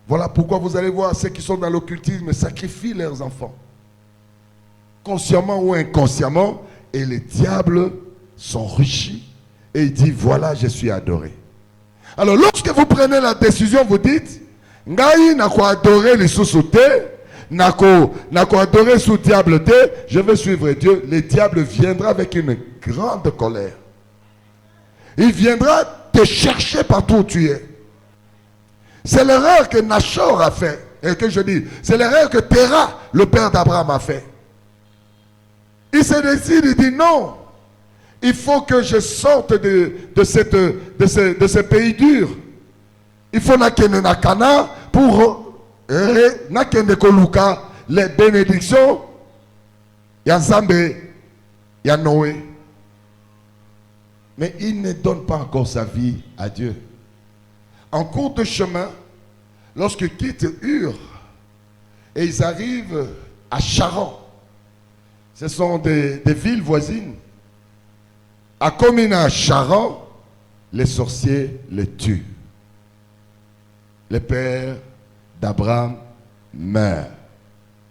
Voilà pourquoi vous allez voir ceux qui sont dans l'occultisme sacrifient leurs enfants. Consciemment ou inconsciemment. Et les diables s'enrichissent. Et il dit, voilà, je suis adoré. Alors, lorsque vous prenez la décision, vous dites, Ngai n'a quoi adorer les sous-sautés, n'a quoi adorer sous diable, je veux suivre Dieu. Le diable viendra avec une grande colère. Il viendra te chercher partout où tu es. C'est l'erreur que Nachor a fait. Et que je dis, c'est l'erreur que Terah, le père d'Abraham, a fait. Il se décide, il dit non. Il faut que je sorte de ce pays dur. Il faut nakene nakana pour nakene koluka les bénédictions. Il y a Zambé, il y a Noé. Mais il ne donne pas encore sa vie à Dieu. En cours de chemin, lorsqu'ils quittent Ur et ils arrivent à Charan, ce sont des villes voisines. À Comina, Charan, les sorciers les tuent. Le père d'Abraham meurt.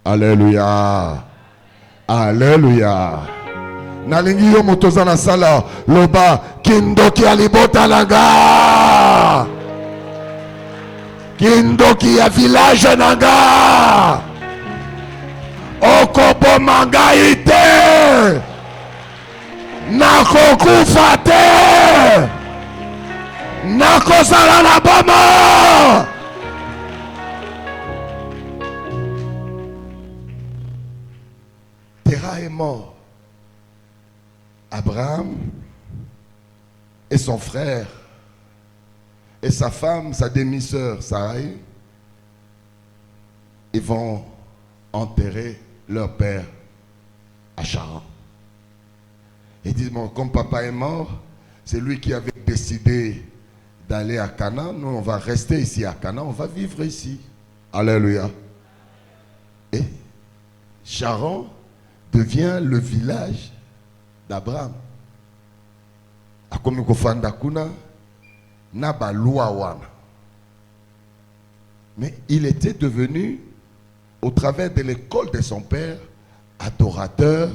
Alléluia. Alléluia. Nalingi yo motoza na sala loba kindoki alibota langa. Kindoki ya village nanga. Okobo mangaite. Nakokufa te. Nakozala na bomo. Terah est mort. Abraham et son frère et sa femme, sa demi-sœur Sarai, ils vont enterrer leur père à Charan. Ils disent, bon, comme papa est mort, c'est lui qui avait décidé d'aller à Canaan. Nous, on va rester ici à Canaan, on va vivre ici. Alléluia. Et Charan devient le village d'Abraham. Akomi kofanda kuna na balua wana. Mais il était devenu, au travers de l'école de son père, adorateur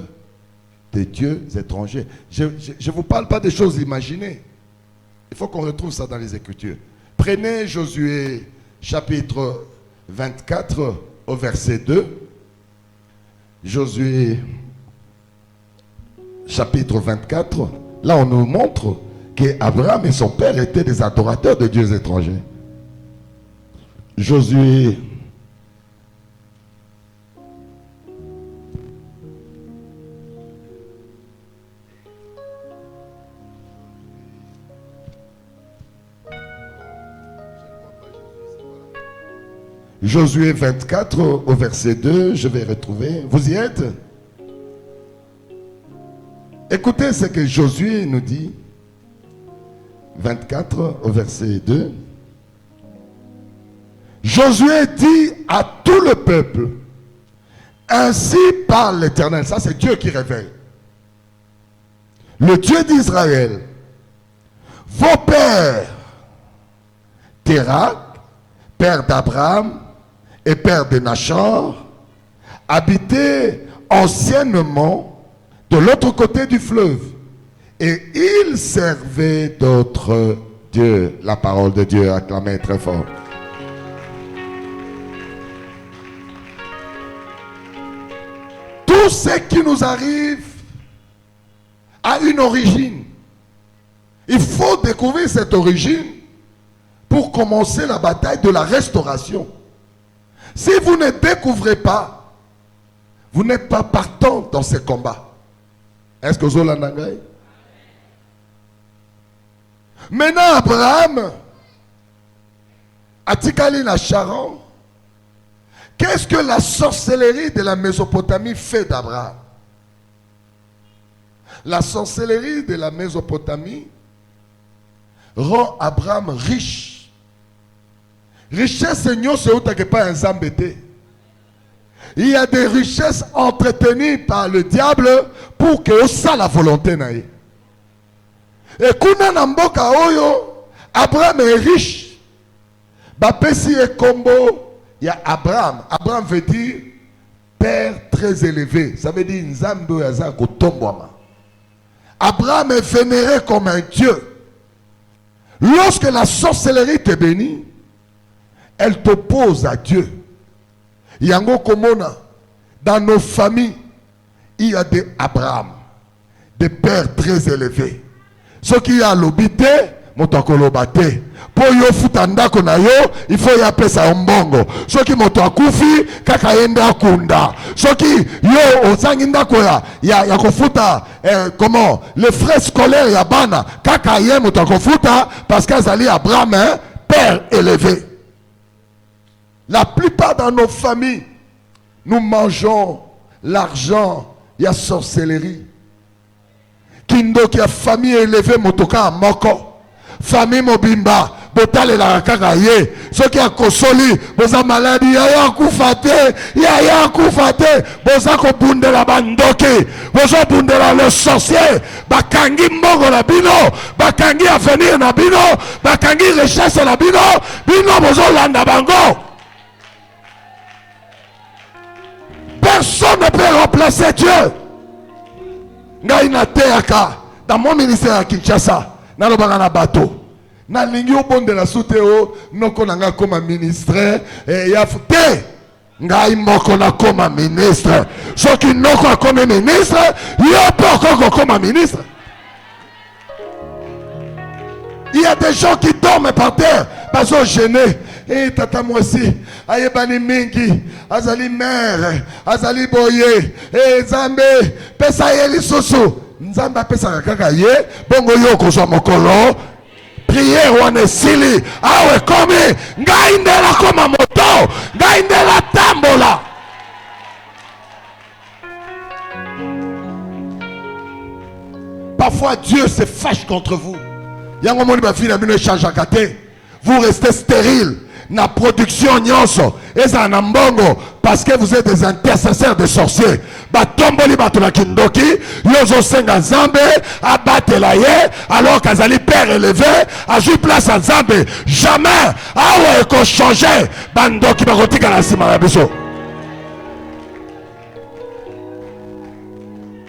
de dieux étrangers. Je ne vous parle pas des choses imaginées. Il faut qu'on retrouve ça dans les Écritures. Prenez Josué chapitre 24 au verset 2. Josué chapitre 24. Là, on nous montre qu'Abraham et son père étaient des adorateurs de dieux étrangers. Josué Josué 24 au verset 2, je vais retrouver. Vous y êtes? Écoutez ce que Josué nous dit. 24 au verset 2. Josué dit à tout le peuple, ainsi parle l'Éternel. Ça, c'est Dieu qui révèle. Le Dieu d'Israël. Vos pères, Térak, père d'Abraham et père de Nachor, habitaient anciennement de l'autre côté du fleuve. Et ils servaient d'autres dieux. La parole de Dieu acclamée très fort. Tout ce qui nous arrive a une origine. Il faut découvrir cette origine pour commencer la bataille de la restauration. Si vous ne découvrez pas, vous n'êtes pas partant dans ces combats. Est-ce que vous avez? Maintenant, Abraham, Atikali na Charan, qu'est-ce que la sorcellerie de la Mésopotamie fait d'Abraham? La sorcellerie de la Mésopotamie rend Abraham riche. Richesse, c'est pas un zambété. Il y a des richesses entretenues par le diable pour que ça la volonté naïe. Et kuna namboka oyo, Abraham est riche. Bapesi et combo, il y a Abraham. Abraham veut dire père très élevé. Ça veut dire nzambe yaza kotombwama. Abraham est vénéré comme un dieu. Lorsque la sorcellerie te bénit, elle t'oppose à Dieu. Yango komona, dans nos familles, il y a des Abraham, des pères très élevés. Ce qui a l'obité, motokolobate. Pour yo futanda kona yo, il faut y appeler ça mbongo. Ce qui motokufi, kakayenda kunda. Ce qui yo osanginda koya, ya kofuta comment les frais scolaires ya bana, kakaye motokofuta parce qu'azali Abraham, hein, père élevé. La plupart de nos familles, nous mangeons l'argent, il y a sorcellerie. Kindo qui a famille élevée, motoka moko. Famille mobimba, botale la kakaye. Ceux qui a kosoli, boza maladie, yaya koufate, yaya koufate, boza ko bunde la bandoki, boza bunde la le sorcier, bakangi mbongo na bino, bakangi avenir na bino, bakangi richesse na bino, bino bozo landa bango. Personne ne peut remplacer Dieu. Dans mon ministère à Kinshasa, dans le Barana Bateau, dans l'Ingio Bon de la Souteo, nous avons comme ministre, et il y a fait. Ngai moko na comme ministre. Ceux qui n'ont pas comme ministre, il y a pas comme ministre. Il y a des gens qui dorment par terre, parce qu'ils sont gênés. Et tata moi aussi, aye bani mingi, azali mère, azali boye, et Nzambe, pesa yeli soso, Nzambe pesa kaka ye, bongo yo kozwa mokolo, prière wane sili, awe komi, ngai ndela koma moto, ngai nde natambola. Parfois Dieu se fâche contre vous. Vous restez stérile. Na production nyonso eza na mbongo parce que vous êtes des intercesseurs de sorciers. Batomboli bato na kindoki yozo senga Nzambe abatela ye alors qu'azali père élevé a joué place à Nzambe. Jamais awa eko changer bandoki bakotika na sima na biso.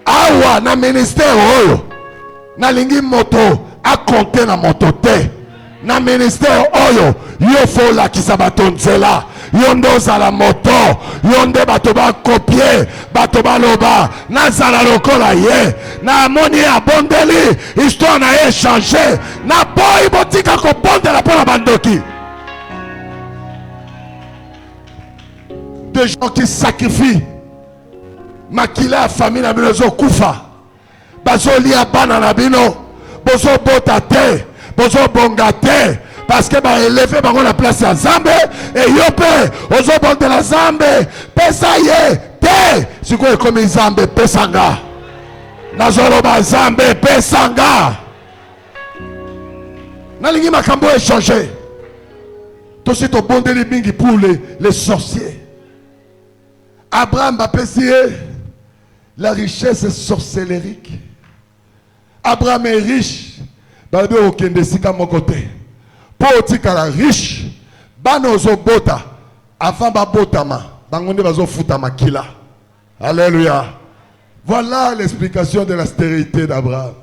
Awa na ministère oyo na lingi moto a compter na moto te. Na ministère oyo yo fo la kisabato nzela yondo za la moto yonde bato ba copier bato ba loba na zala lokola ye na moni abondeli histoire na ye changer na boy botika ko bondela pona bandoki. Des gens qui sacrifient makila ya famille na bino zo kufa bazo lia bana na bino bozo bota te bozo bonga te parce que ba élevé bango la place ya Nzambe et yo pe ozo bonde la Nzambe pesa ye te siko ekomi Nzambe pesanga nazolo ba Nzambe pesanga nalingi makambo échanger to si to bondeli mingi pour les sorciers. Abraham a payé la richesse sorcellérique. Abraham est riche. Babe okende sika mokote. Po tika la riche. Bano zo bota. Avant ba botama. Bangonde bazo futama kila. Alléluia. Voilà l'explication de la stérilité d'Abraham.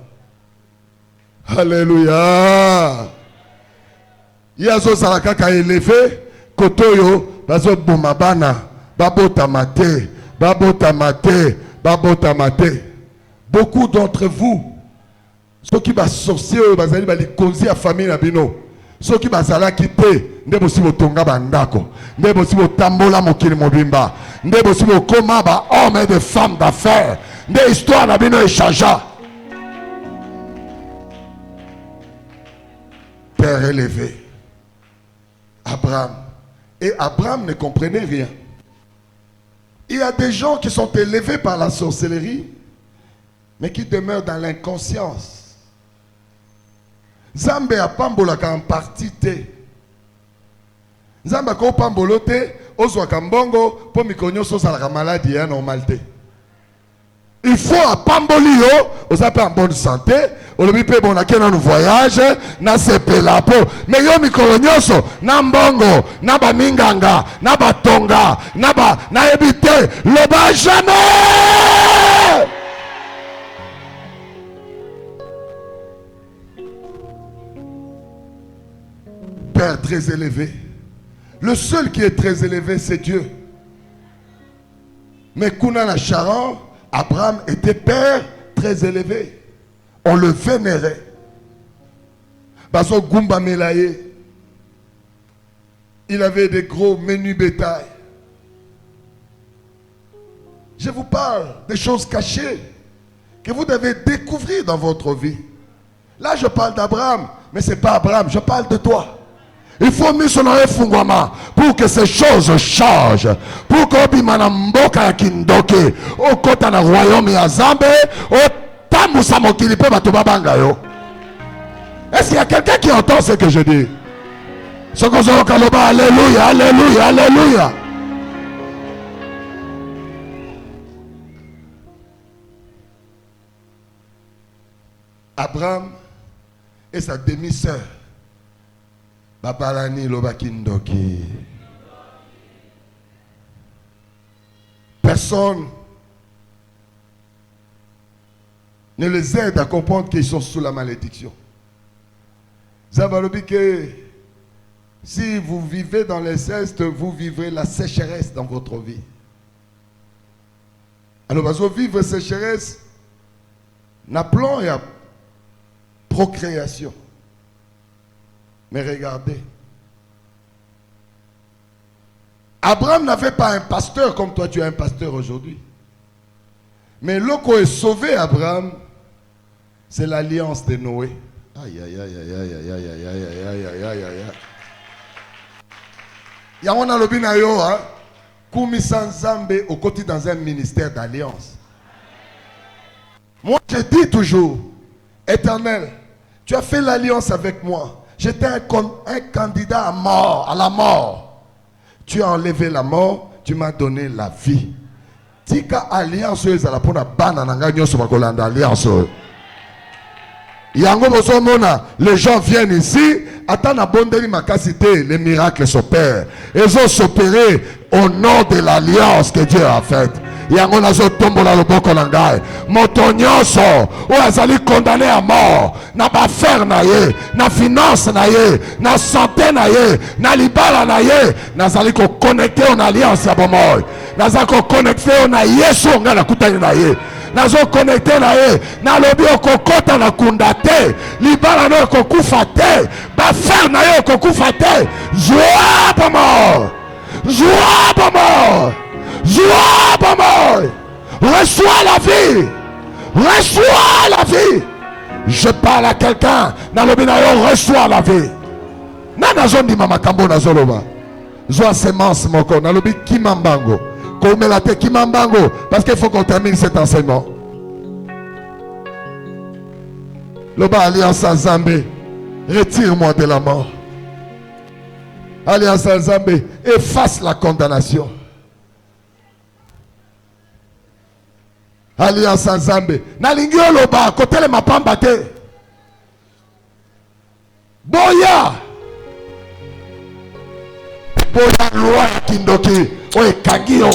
Alléluia. Yazo salaka ka élevé. Kotoyo bazo bomabana. Babota mate. Babota mate. Babota mate. Beaucoup d'entre vous, ceux qui sont sorciers, bazali bali konzi a famille na bino. Ceux qui bazala kité, nde bosi botonga bandako, nde bosi botambola mokili mobimba, nde bosi bokoma ba hommes et de femmes d'affaires, nde histoire na bino échangea. Père élevé, Abraham. Et Abraham ne comprenait rien. Il y a des gens qui sont élevés par la sorcellerie, mais qui demeurent dans l'inconscience. Nzambe a pambolaka en partie te. Nzambe ko pambolo te, ozwa kambongo po mikonyo so sala maladie ya normal te. Il faut à pamboli yo, ozape en bonne santé, olobi pe bon akena no voyage, na sepela po. Mais yo mikonyo so na mbongo, na ba minganga, na ba tonga, na ebite, le ba jamais. Père très élevé. Le seul qui est très élevé, c'est Dieu. Mais Kounana Charan, Abraham était père très élevé. On le vénérait. Baso Goumba Melaye, il avait des gros menus bétail. Je vous parle des choses cachées que vous devez découvrir dans votre vie. Là, je parle d'Abraham, mais ce n'est pas Abraham, je parle de toi. Il faut missionner Fungwama pour que ces choses changent. Pour que Obimana Mboka Kindoke, au kota na royaume ya Nzambe, au tamusa mokili pe bato babanga yo. Est-ce qu'il y a quelqu'un qui entend ce que je dis? Sokozo kaloba, alléluia, alléluia, alléluia. Abraham et sa demi-sœur Babalani Lobakindoki. Personne ne les aide à comprendre qu'ils sont sous la malédiction. Zavalobi que si vous vivez dans l'inceste, vous vivrez la sécheresse dans votre vie. Alors, vous vivre sécheresse, n'a plan et à procréation. Mais regardez, Abraham n'avait pas un pasteur comme toi tu as un pasteur aujourd'hui. Mais l'eau est sauvé Abraham, c'est l'alliance de Noé. Aïe aïe aïe aïe aïe aïe aïe aïe aïe aïe aïe aïe aïe. Yamona lobina yo, hein? Koumisa Nzambe au côté dans un ministère d'alliance. Moi, je dis toujours, Éternel, tu as fait l'alliance avec moi. J'étais un candidat à mort, à la mort. Tu as enlevé la mort, tu m'as donné la vie. Tika alliance ezala pona bana nanga nyoso bakolanda alliance. Yango bozomona, les gens viennent ici, attendent à bondeli makasité, les miracles s'opèrent. Ils ont s'opéré au nom de l'alliance que Dieu a faite. Yango nazo tombola loboko na ngai. Moto nyonso o azali condamné à mort, na ba faire na ye, na finance na ye, na santé na ye, na libala na ye, nazali ko connecter en alliance ya bomoy. Nazali ko connecter na Yesu nga na kutani na ye. Nazo connecté na ye, na lobi okokota na kunda te, libala no okokufa te, ba faire na ye okokufa te. Joie pa mort. Joie pa mort. Joie pa mort. Reçois la vie. Reçois la vie. Je parle à quelqu'un, na lobi na yo reçois la vie. Na nazo ndima makambo nazo loba. Joie semence moko, na lobi kimambango. Parce qu'il faut qu'on termine cet enseignement. Loba alliance à Zambé, retire-moi de la mort. Alliance à Zambé, efface la condamnation. Alliance à Zambé, nalingi loba côté le mapamba te. Boya. Boya loi kindoki, oe kagio.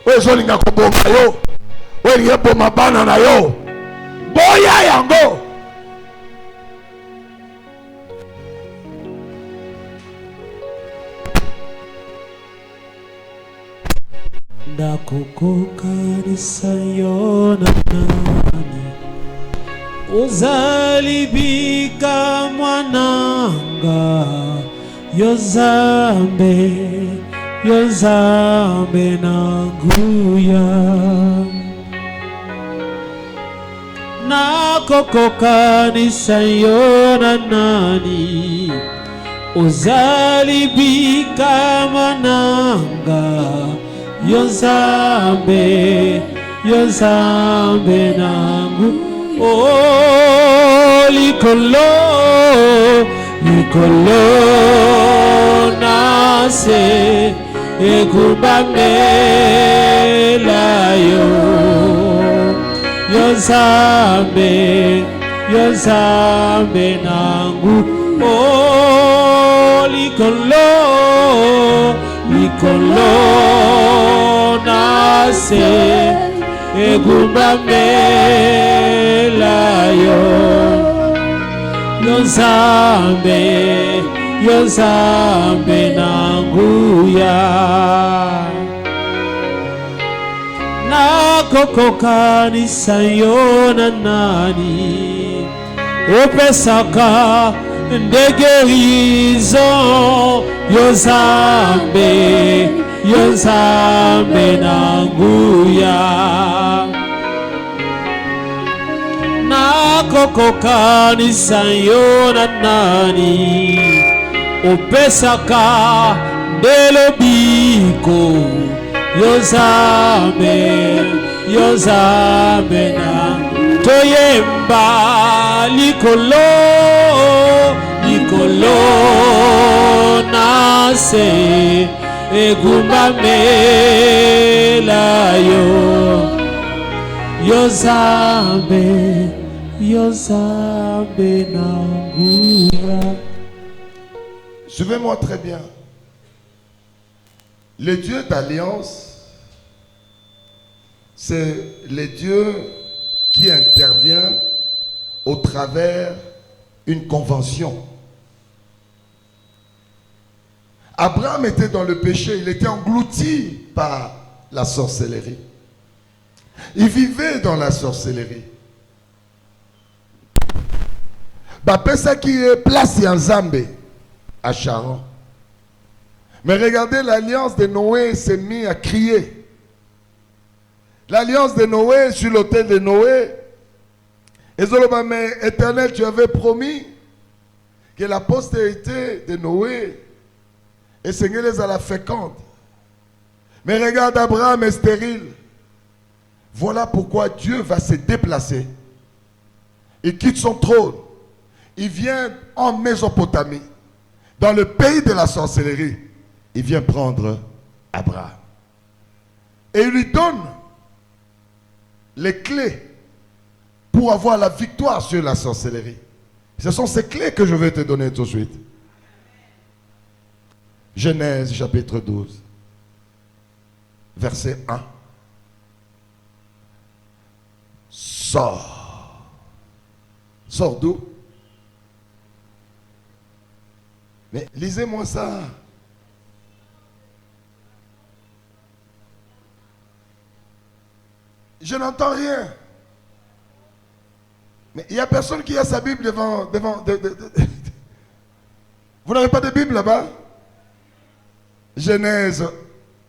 Oye zolinga koboma yo. Oye liye boma bana na yo. Boya yango. Ndakukukanisa yo na nani, uzalibika mwananga, Yozambe, Yozambe nanguya. Nakukukanisa yo na nani, uzalibika mwananga, Yozambe, Yozambe nangu. Oh, likolo, likolo nase, ekubamela yo. Yozambe, Yozambe nangu. Oh, likolo, likolo nase, ekubamela yo. Yozambe, Yozambe nanguya. Nakukukanisa yo na nani, opesaka ndegerizo. Yozambe, Yozambe nanguya. Nakukukanisa yo na nani, opesaka ndelobiko. Yozambe, Yozambe na toyemba likolo, likolo nase, ekubamela yo. Yozambe, Yozambe nanguya. Suivez-moi très bien. Le Dieu d'alliance, c'est le Dieu qui intervient au travers d'une convention. Abraham était dans le péché, il était englouti par la sorcellerie. Il vivait dans la sorcellerie. Bapesa qui est placé en Zambé, à Charon. Mais regardez, l'alliance de Noé s'est mise à crier. L'alliance de Noé sur l'autel de Noé. Et mais Éternel, tu avais promis que la postérité de Noé Et Seigneur les a la féconde. Mais regarde, Abraham est stérile. Voilà pourquoi Dieu va se déplacer. Il quitte son trône. Il vient en Mésopotamie, dans le pays de la sorcellerie. Il vient prendre Abraham. Et il lui donne les clés pour avoir la victoire sur la sorcellerie. Ce sont ces clés que je vais te donner tout de suite. Genèse chapitre 12, verset 1. Sors. Sors d'où? Mais lisez-moi ça. Je n'entends rien. Mais il n'y a personne qui a sa Bible devant. Vous n'avez pas de Bible là-bas? Genèse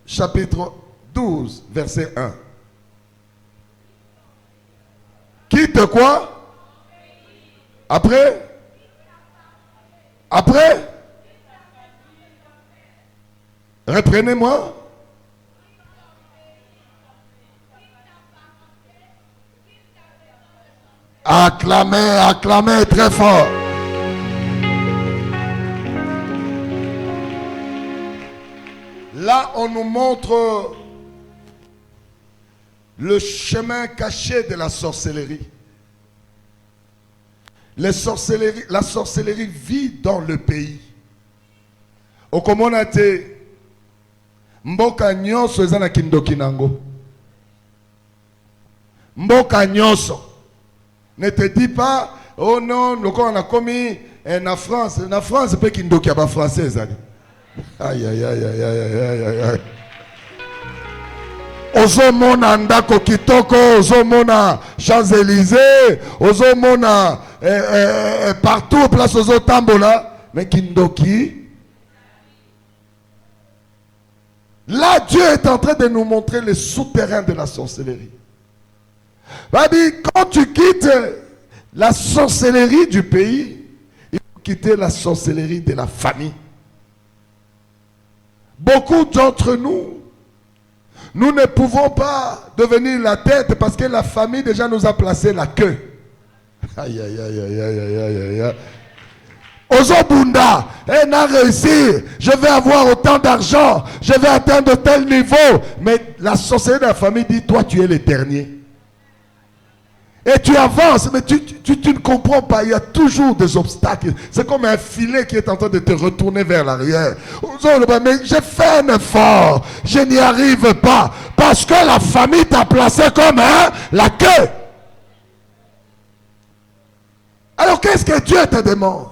chapitre 12, verset 1. Quitte quoi? Après? Après? Reprenez-moi. Acclamez, acclamez très fort. Là, on nous montre le chemin caché de la sorcellerie. La sorcellerie vit dans le pays. Okomonate mboka nyonso eza na kindoki nango. Mboka nyonso. Ne te dis pas, oh non, nous on a commis en France. En France, c'est pas kindoki aba français. Aïe, aïe, aïe, aïe, aïe, aïe, aïe, aïe. Ozomona ndako kitoko, ozomona Champs-Élysées, ozomona partout, place ozotambola, mais kindoki. Là, Dieu est en train de nous montrer les souterrains de la sorcellerie. Babi, quand tu quittes la sorcellerie du pays, il faut quitter la sorcellerie de la famille. Beaucoup d'entre nous, nous ne pouvons pas devenir la tête parce que la famille déjà nous a placé la queue. Aïe, aïe, aïe, aïe, aïe, aïe, aïe, aïe. Ozobunda, n'a réussi, je vais avoir autant d'argent, je vais atteindre tel niveau. Mais la sorcellerie de la famille dit, toi tu es le dernier. Et tu avances, mais tu ne comprends pas, il y a toujours des obstacles. C'est comme un filet qui est en train de te retourner vers l'arrière. Mais j'ai fait un effort, je n'y arrive pas. Parce que la famille t'a placé comme la queue. Alors qu'est-ce que Dieu te demande?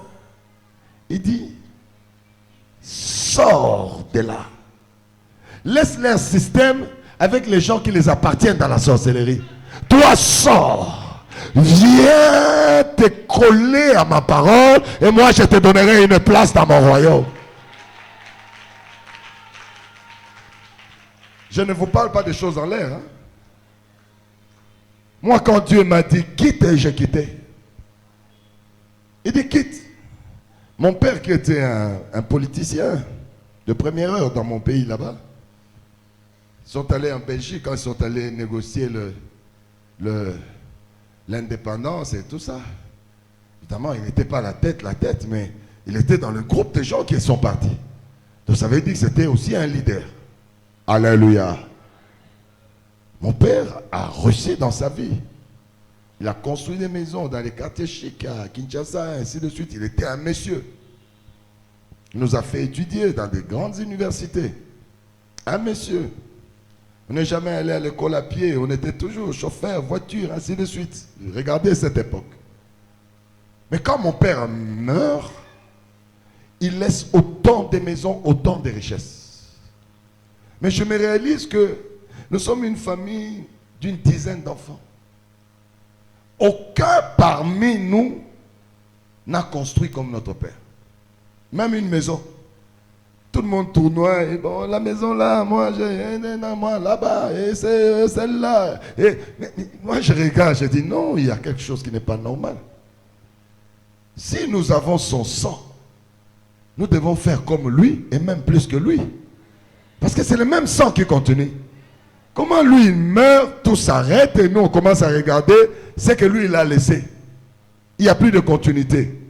Il dit, sors de là. Laisse leur système avec les gens qui les appartiennent dans la sorcellerie. Toi, sors. Viens te coller à ma parole et moi je te donnerai une place dans mon royaume. Je ne vous parle pas des choses en l'air. Hein? Moi, quand Dieu m'a dit quitte, j'ai quitté. Il dit quitte. Mon père qui était un politicien de première heure dans mon pays là-bas, ils sont allés en Belgique quand ils sont allés négocier l'indépendance et tout ça. Évidemment, il n'était pas la tête, mais il était dans le groupe de gens qui sont partis. Donc ça veut dire que c'était aussi un leader. Alléluia. Mon père a reçu dans sa vie. Il a construit des maisons dans les quartiers chics à Kinshasa, ainsi de suite. Il était un monsieur. Il nous a fait étudier dans des grandes universités. Un monsieur. On n'est jamais allé à l'école à pied, on était toujours chauffeur, voiture, ainsi de suite. Regardez cette époque. Mais quand mon père meurt, il laisse autant de maisons, autant de richesses. Mais je me réalise que nous sommes une famille d'une dizaine d'enfants. Aucun parmi nous n'a construit comme notre père. Même une maison. Tout le monde tournoie, et bon, la maison là, moi, moi là-bas, et c'est celle-là. Mais moi, je regarde, je dis, non, il y a quelque chose qui n'est pas normal. Si nous avons son sang, Nous devons faire comme lui et même plus que lui. Parce que c'est le même sang qui continue. Comment lui il meurt, tout s'arrête et nous on commence à regarder ce que lui il a laissé. Il n'y a plus de continuité.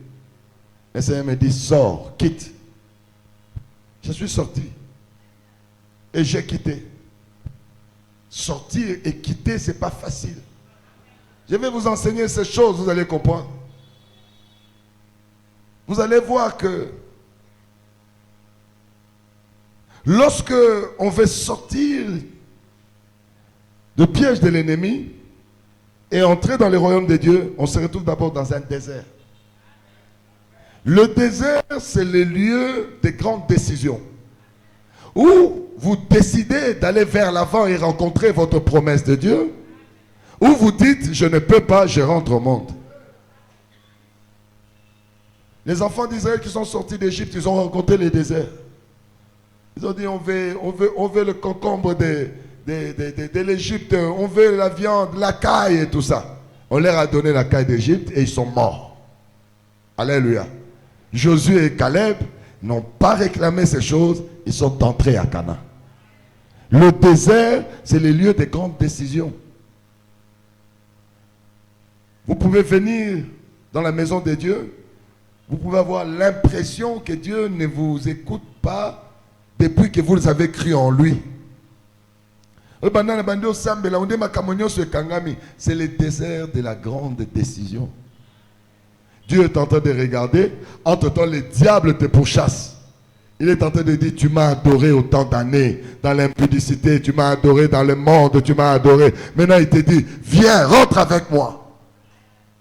Le Seigneur me dit, sors, quitte. Je suis sorti. Et j'ai quitté. Sortir et quitter, ce n'est pas facile. Je vais vous enseigner ces choses, vous allez comprendre. Vous allez voir que lorsque on veut sortir du piège de l'ennemi et entrer dans le royaume de Dieu, on se retrouve d'abord dans un désert. Le désert, c'est le lieu de grandes décisions. Où vous décidez d'aller vers l'avant et rencontrer votre promesse de Dieu. Ou vous dites, je ne peux pas, je rentre au monde. Les enfants d'Israël qui sont sortis d'Égypte, ils ont rencontré les déserts. Ils ont dit, on veut le concombre de l'Égypte, on veut la viande, la caille et tout ça. On leur a donné la caille d'Égypte et ils sont morts. Alléluia. Josué et Caleb n'ont pas réclamé ces choses, ils sont entrés à Canaan. Le désert, c'est le lieu des grandes décisions. Vous pouvez venir dans la maison de Dieu, vous pouvez avoir l'impression que Dieu ne vous écoute pas depuis que vous avez cru en lui. C'est le désert de la grande décision. Dieu est en train de regarder, entre-temps le diable te pourchasse. Il est en train de dire, tu m'as adoré autant d'années dans l'impudicité, tu m'as adoré dans le monde, tu m'as adoré. Maintenant il te dit, viens, rentre avec moi.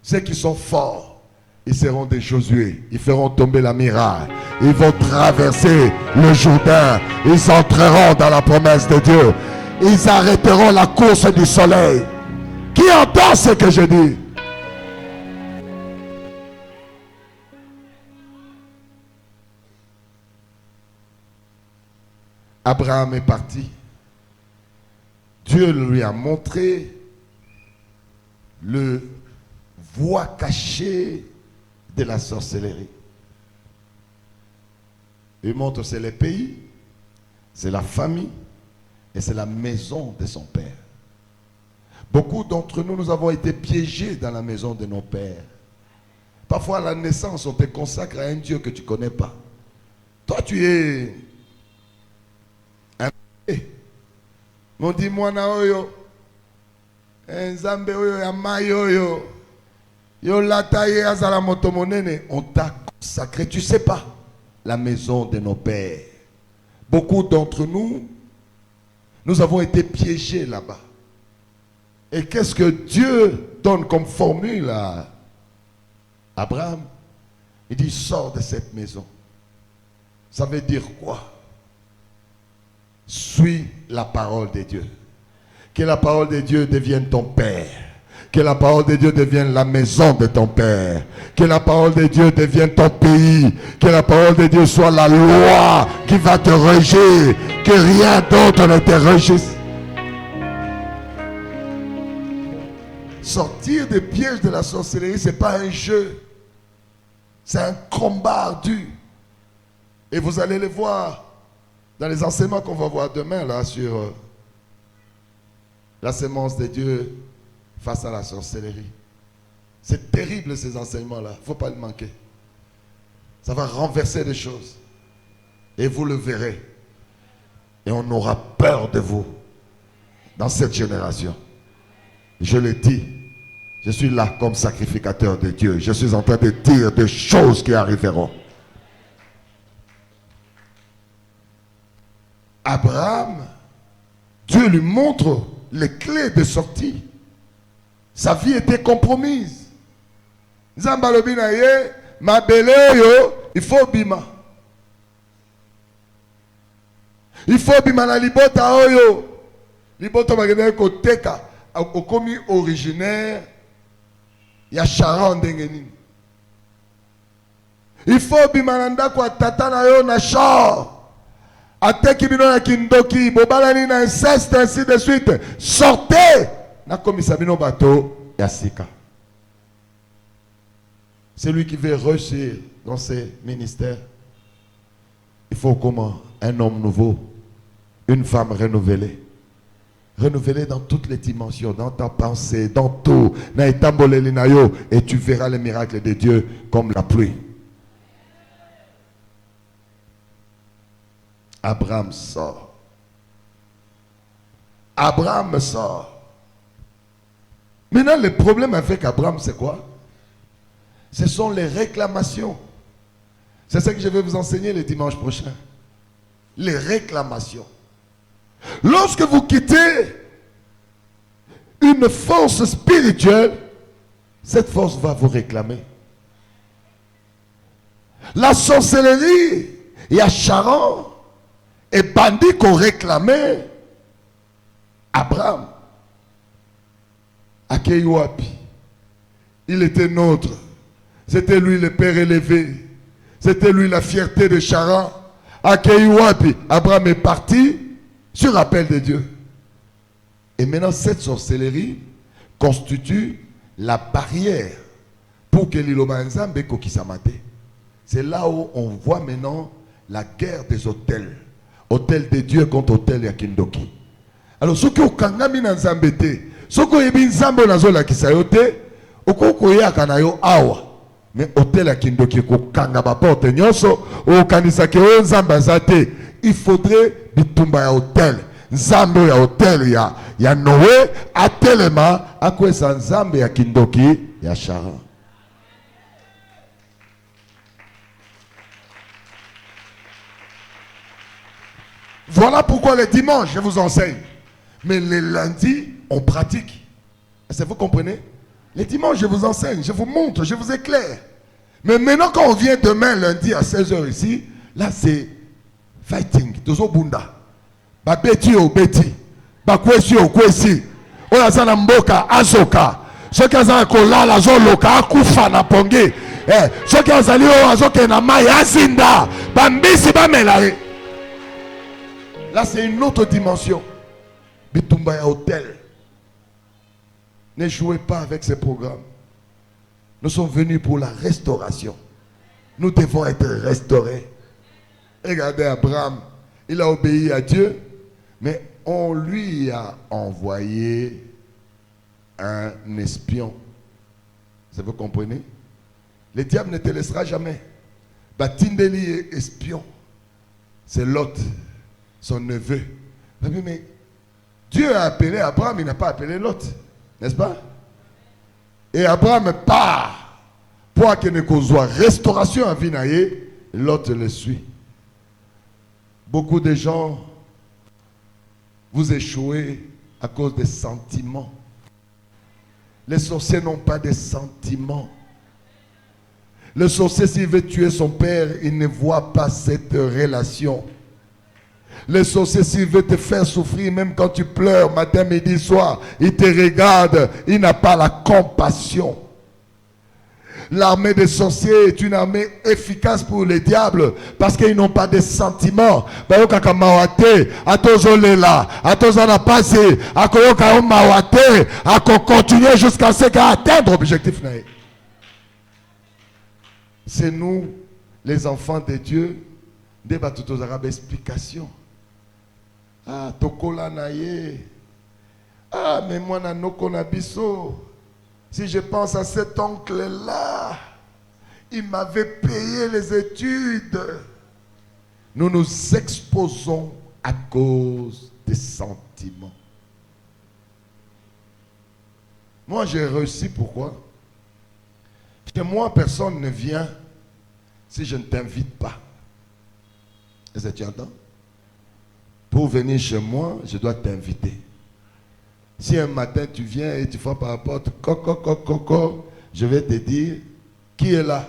Ceux qui sont forts, ils seront des Josué, ils feront tomber la muraille, ils vont traverser le Jourdain, ils entreront dans la promesse de Dieu, ils arrêteront la course du soleil. Qui entend ce que je dis? Abraham est parti. Dieu lui a montré le voie cachée de la sorcellerie. Il montre c'est le pays, c'est la famille et c'est la maison de son père. Beaucoup d'entre nous, nous avons été piégés dans la maison de nos pères. Parfois à la naissance, on te consacre à un Dieu que tu ne connais pas. Toi, tu es un on dit mwana oyo nzambe oyo ya mai oyo yo lataye azala moto monene, on t'a consacré, tu sais pas, la maison de nos pères. Beaucoup d'entre nous, nous avons été piégés là-bas. Et qu'est-ce que Dieu donne comme formule à Abraham? Il dit, sors de cette maison. Ça veut dire quoi? Suis la parole de Dieu. Que la parole de Dieu devienne ton père. Que la parole de Dieu devienne la maison de ton père. Que la parole de Dieu devienne ton pays. Que la parole de Dieu soit la loi qui va te régir. Que rien d'autre ne te régisse. Sortir des pièges de la sorcellerie, ce n'est pas un jeu. C'est un combat ardu. Et vous allez le voir dans les enseignements qu'on va voir demain là sur la sémence de Dieu face à la sorcellerie. C'est terrible ces enseignements-là. Il ne faut pas le manquer. Ça va renverser des choses. Et vous le verrez. Et on aura peur de vous dans cette génération. Je le dis. Je suis là comme sacrificateur de Dieu. Je suis en train de dire des choses qui arriveront. Abraham, Dieu lui montre les clés de sortie. Sa vie était compromise. Zambalobi na ye, mabele yo, il faut bima. Il faut bima na libota oyo. Libota magene koteka, okomi originaire ya Sharon ndengeni. Il faut bima na ndako ya tata na yo na Shor. Ateki bino na kindoki, bobalani na inceste, ainsi de suite. Sortez! Na komisa bino bato ya sika. C'est lui qui veut réussir dans ses ministères. faut comment? Un homme nouveau, une femme renouvelée. Renouvelée dans toutes les dimensions, dans ta pensée, dans tout. Et tu verras les miracles de Dieu comme la pluie. Abraham sort. Abraham sort. Maintenant, le problème avec Abraham, c'est quoi? Ce sont les réclamations. C'est ça que je vais vous enseigner le dimanche prochain. Les réclamations. Lorsque vous quittez une force spirituelle, cette force va vous réclamer. La sorcellerie, il y a Charan et bandit qu'on réclamait Abraham. Akeiwapi, il était nôtre. C'était lui le père élevé. C'était lui la fierté de Charan. Akeiwapi, Abraham est parti sur appel de Dieu. Et maintenant, cette sorcellerie constitue la barrière pour que l'Ilobanzambe Kokisamate. C'est là où on voit maintenant la guerre des hôtels. Hôtel de Dieu contre hôtel Yakindoki. Alors, ceux qui ont kangami na Nzambete, ceux qui ont été Nzambe na zola kisayote, okokoya kanayo awa. Mais hôtel Yakindoki ko kangaba porte nyoso, o kanisake o Nzambazate. Il faudrait bitumba ya hôtel. Nzambe ya hôtel ya Noé atelema akwesa Nzambe ya Kindoki ya Charan. Voilà pourquoi les dimanches je vous enseigne. Mais les lundis on pratique. Est-ce que vous comprenez? Les dimanches je vous enseigne, je vous montre, je vous éclaire. Mais maintenant quand on vient demain lundi à 16h ici, là c'est fighting, tozo bunda. Ba beti o beti, ba kwesi o kwesi. Oya sana mboka azoka. Soki azana kolala zo loka akufa na ponge. Soki azali o azoke na mai azinda, ba mbisi ba melaye. Là c'est une autre dimension. Bitumba ya hôtel. Ne jouez pas avec ces programmes. Nous sommes venus pour la restauration. Nous devons être restaurés. Regardez Abraham, il a obéi à Dieu, mais on lui a envoyé un espion. Vous comprenez? Le diable ne te laissera jamais. Batindeli est espion. C'est Lot, son neveu. Mais Dieu a appelé Abraham, il n'a pas appelé Lot. N'est-ce pas? Et Abraham part pour qu'il ne soit restauration à Vinaye. Lot le suit. Beaucoup de gens, vous échouez à cause des sentiments. Les sorciers n'ont pas de sentiments. Le sorcier, s'il veut tuer son père, il ne voit pas cette relation. Le sorcier, s'il veut te faire souffrir, même quand tu pleures, matin, midi, soir, il te regarde, il n'a pas la compassion. L'armée des sorciers est une armée efficace pour les diables parce qu'ils n'ont pas de sentiments. Continuer jusqu'à ce qu'à atteindre l'objectif. C'est nous, les enfants de Dieu, des batutos arabes explication. Ah, tokola naye. Ah, mais moi, na noko na biso. Si je pense à cet oncle-là, il m'avait payé les études. Nous nous exposons à cause des sentiments. Moi, j'ai réussi, pourquoi? Parce que moi, personne ne vient si je ne t'invite pas. Est-ce que tu entends? Pour venir chez moi, je dois t'inviter. Si un matin tu viens et tu frappes à la porte, coco, je vais te dire, qui est là?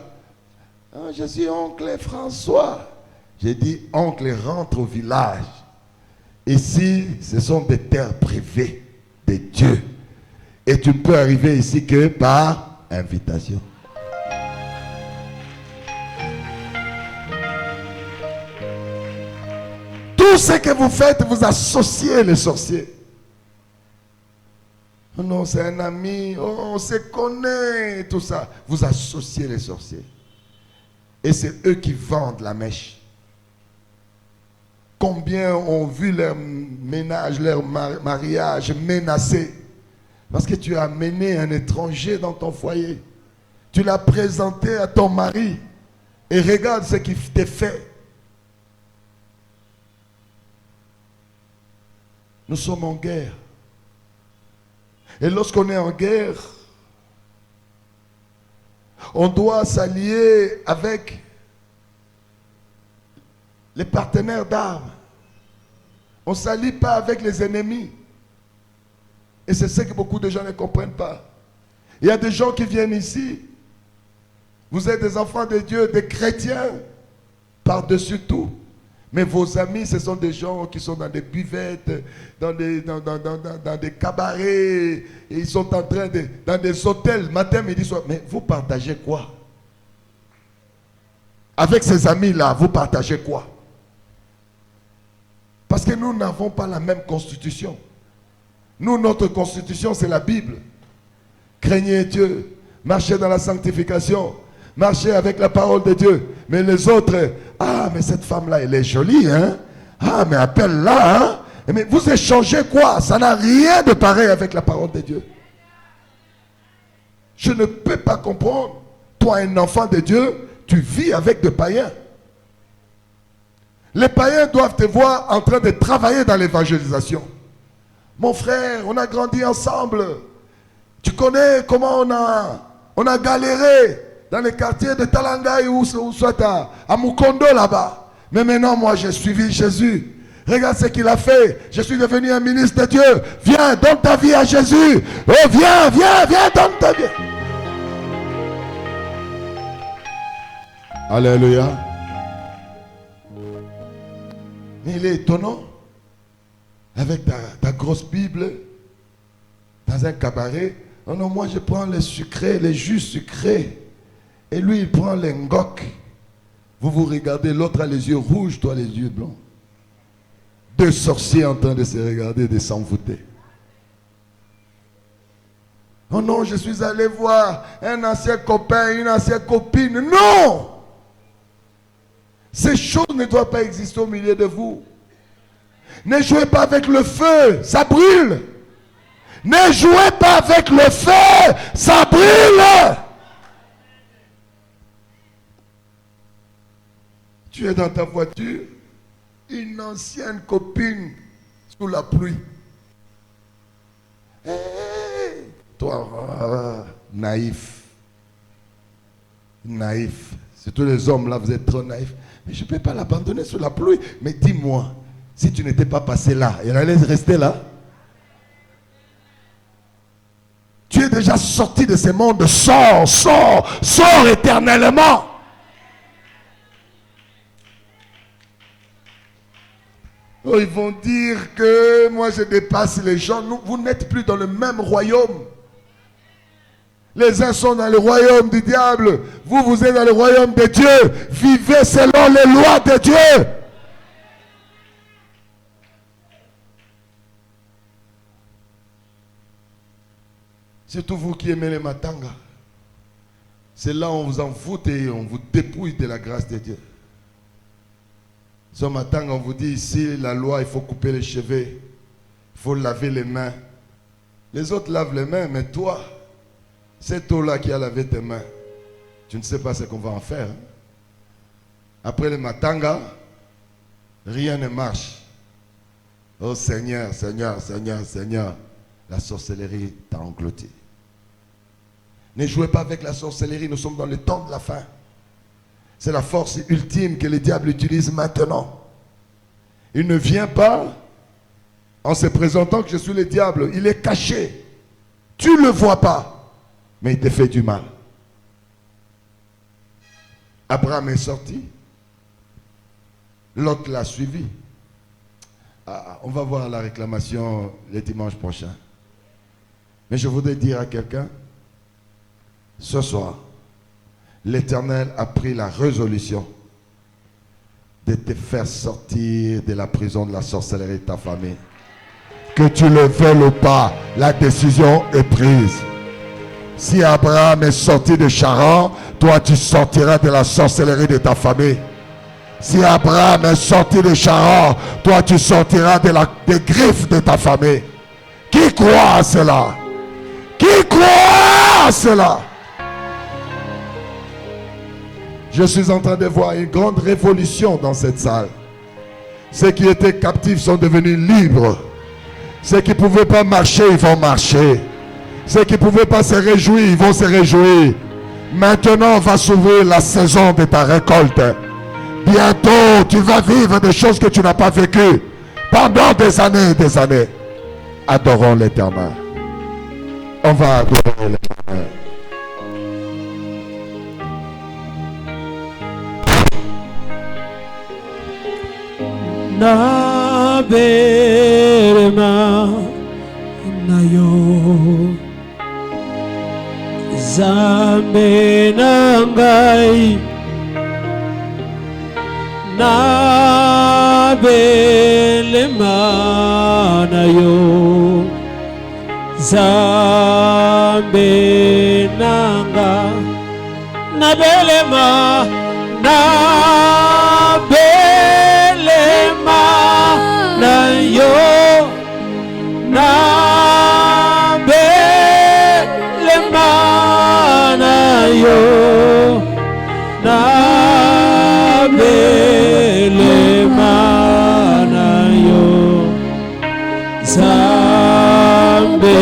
Ah, je suis oncle François. J'ai dit, oncle, rentre au village. Ici, ce sont des terres privées de Dieu. Et tu ne peux arriver ici que par invitation. Tout ce que vous faites, vous associez les sorciers. Oh non, c'est un ami, oh, on se connaît, tout ça. Vous associez les sorciers. Et c'est eux qui vendent la mèche. combien ont vu leur ménage, leur mariage menacé. Parce que tu as amené un étranger dans ton foyer. Tu l'as présenté à ton mari. Et regarde ce qu'il t'est fait. Nous sommes en guerre. Et lorsqu'on est en guerre, on doit s'allier avec les partenaires d'armes. On ne s'allie pas avec les ennemis. Et c'est ce que beaucoup de gens ne comprennent pas. Il y a des gens qui viennent ici. Vous êtes des enfants de Dieu, des chrétiens, par-dessus tout. Mais vos amis, ce sont des gens qui sont dans des buvettes, dans des cabarets, et ils sont en train de... dans des hôtels, matin, midi, soir. Mais vous partagez quoi? Avec ces amis-là, vous partagez quoi? Parce que nous n'avons pas la même constitution. Nous, notre constitution, c'est la Bible. Craignez Dieu, marchez dans la sanctification, marchez avec la parole de Dieu. Mais les autres, ah, mais cette femme-là, elle est jolie, hein? Ah, mais appelle-la, hein? Mais vous échangez quoi? Ça n'a rien de pareil avec la parole de Dieu. Je ne peux pas comprendre. Toi, un enfant de Dieu, tu vis avec des païens. Les païens doivent te voir en train de travailler dans l'évangélisation. Mon frère, on a grandi ensemble. Tu connais comment on a galéré dans les quartiers de Talangaï ou soit à Mukondo là-bas. Mais maintenant, moi, j'ai suivi Jésus. Regarde ce qu'il a fait. Je suis devenu un ministre de Dieu. Viens, donne ta vie à Jésus. Oh, viens, donne ta vie. Alléluia. Mais il est étonnant. Avec ta grosse Bible, dans un cabaret. Oh non, moi je prends les sucrés, les jus sucrés. Et lui, il prend les ngok. Vous vous regardez, l'autre a les yeux rouges, toi les yeux blancs. Deux sorciers en train de se regarder, de s'envoûter. Oh non, je suis allé voir un ancien copain, une ancienne copine. Non! Ces choses ne doivent pas exister au milieu de vous. Ne jouez pas avec le feu, ça brûle. Ne jouez pas avec le feu, ça brûle. Tu es dans ta voiture, une ancienne copine sous la pluie. Hey, toi, naïf. Naïf. C'est tous les hommes là, vous êtes trop naïfs. Mais je ne peux pas l'abandonner sous la pluie. Mais dis-moi, si tu n'étais pas passé là, elle allait rester là? Tu es déjà sorti de ce monde. Sors éternellement. Oh, ils vont dire que moi je dépasse les gens. Vous n'êtes plus dans le même royaume. Les uns sont dans le royaume du diable. Vous êtes dans le royaume de Dieu. Vivez selon les lois de Dieu. Surtout vous qui aimez les matanga. C'est là où on vous envoûte et on vous dépouille de la grâce de Dieu. Ce matin, on vous dit ici, la loi, il faut couper les cheveux. Il faut laver les mains. Les autres lavent les mains, mais toi, c'est toi-là qui a lavé tes mains. Tu ne sais pas ce qu'on va en faire. Hein? Après le matanga, rien ne marche. Oh Seigneur, Seigneur, Seigneur, Seigneur, la sorcellerie t'a englouti. Ne jouez pas avec la sorcellerie, nous sommes dans le temps de la fin. C'est la force ultime que le diable utilise maintenant. Il ne vient pas en se présentant que je suis le diable. Il est caché. Tu ne le vois pas, mais il te fait du mal. Abraham est sorti. Lot l'a suivi. On va voir la réclamation le dimanche prochain. Mais je voudrais dire à quelqu'un, ce soir, l'Éternel a pris la résolution de te faire sortir de la prison de la sorcellerie de ta famille. Que tu le veuilles ou pas, la décision est prise. Si Abraham est sorti de Charan, toi tu sortiras de la sorcellerie de ta famille. Si Abraham est sorti de Charan, toi tu sortiras des griffes de ta famille. Qui croit à cela? Qui croit à cela? Je suis en train de voir une grande révolution dans cette salle. Ceux qui étaient captifs sont devenus libres. Ceux qui ne pouvaient pas marcher, ils vont marcher. Ceux qui ne pouvaient pas se réjouir, ils vont se réjouir. Maintenant, on va s'ouvrir la saison de ta récolte. Bientôt, tu vas vivre des choses que tu n'as pas vécues pendant des années et des années. Adorons l'Éternel. On va adorer l'Éternel. Na berema na yo Zambe na ngai na belema na yo Zambe na ngai na belema na na yo na belema na yo na belema na yo Zambe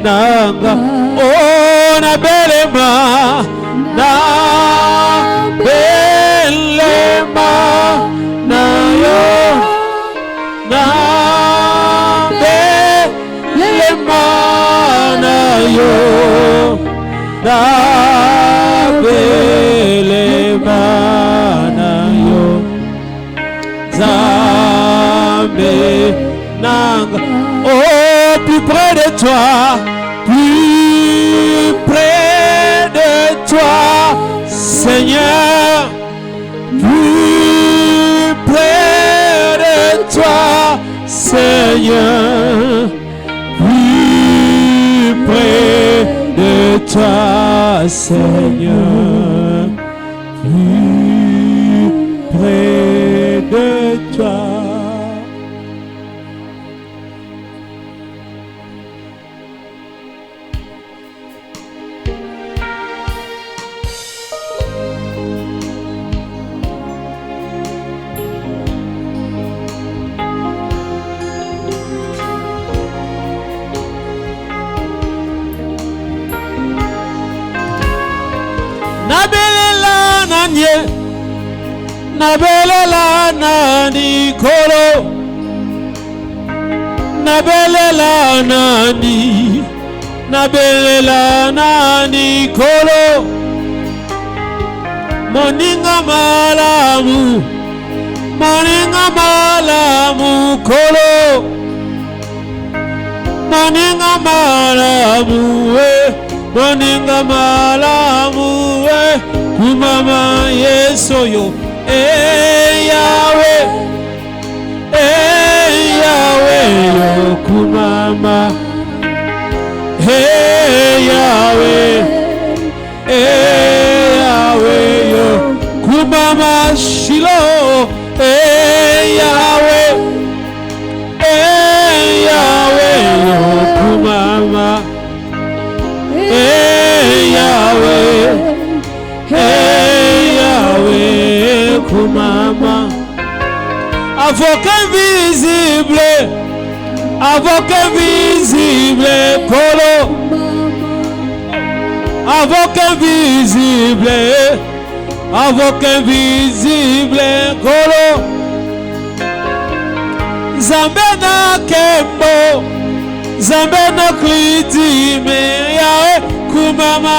nanga oh na belema na belema na yo na belema na yo na belema na yo Zambe nanga oh plus près de toi plus près de toi Seigneur plus près de toi Seigneur, plus près de toi, Seigneur, plus près de toi. Nabelela na Nikolo Nabelela nani Nabelela na Nikolo Moninga malamu kolo Moninga malamu kumama Yesu yo Yahweh yo kumama Yahweh yo kumama Shilo Yahweh yo kumama Yahweh kumama avocat visible kolo avocat visible kolo Zambe na kembo Zambe na klitime Yahweh kumama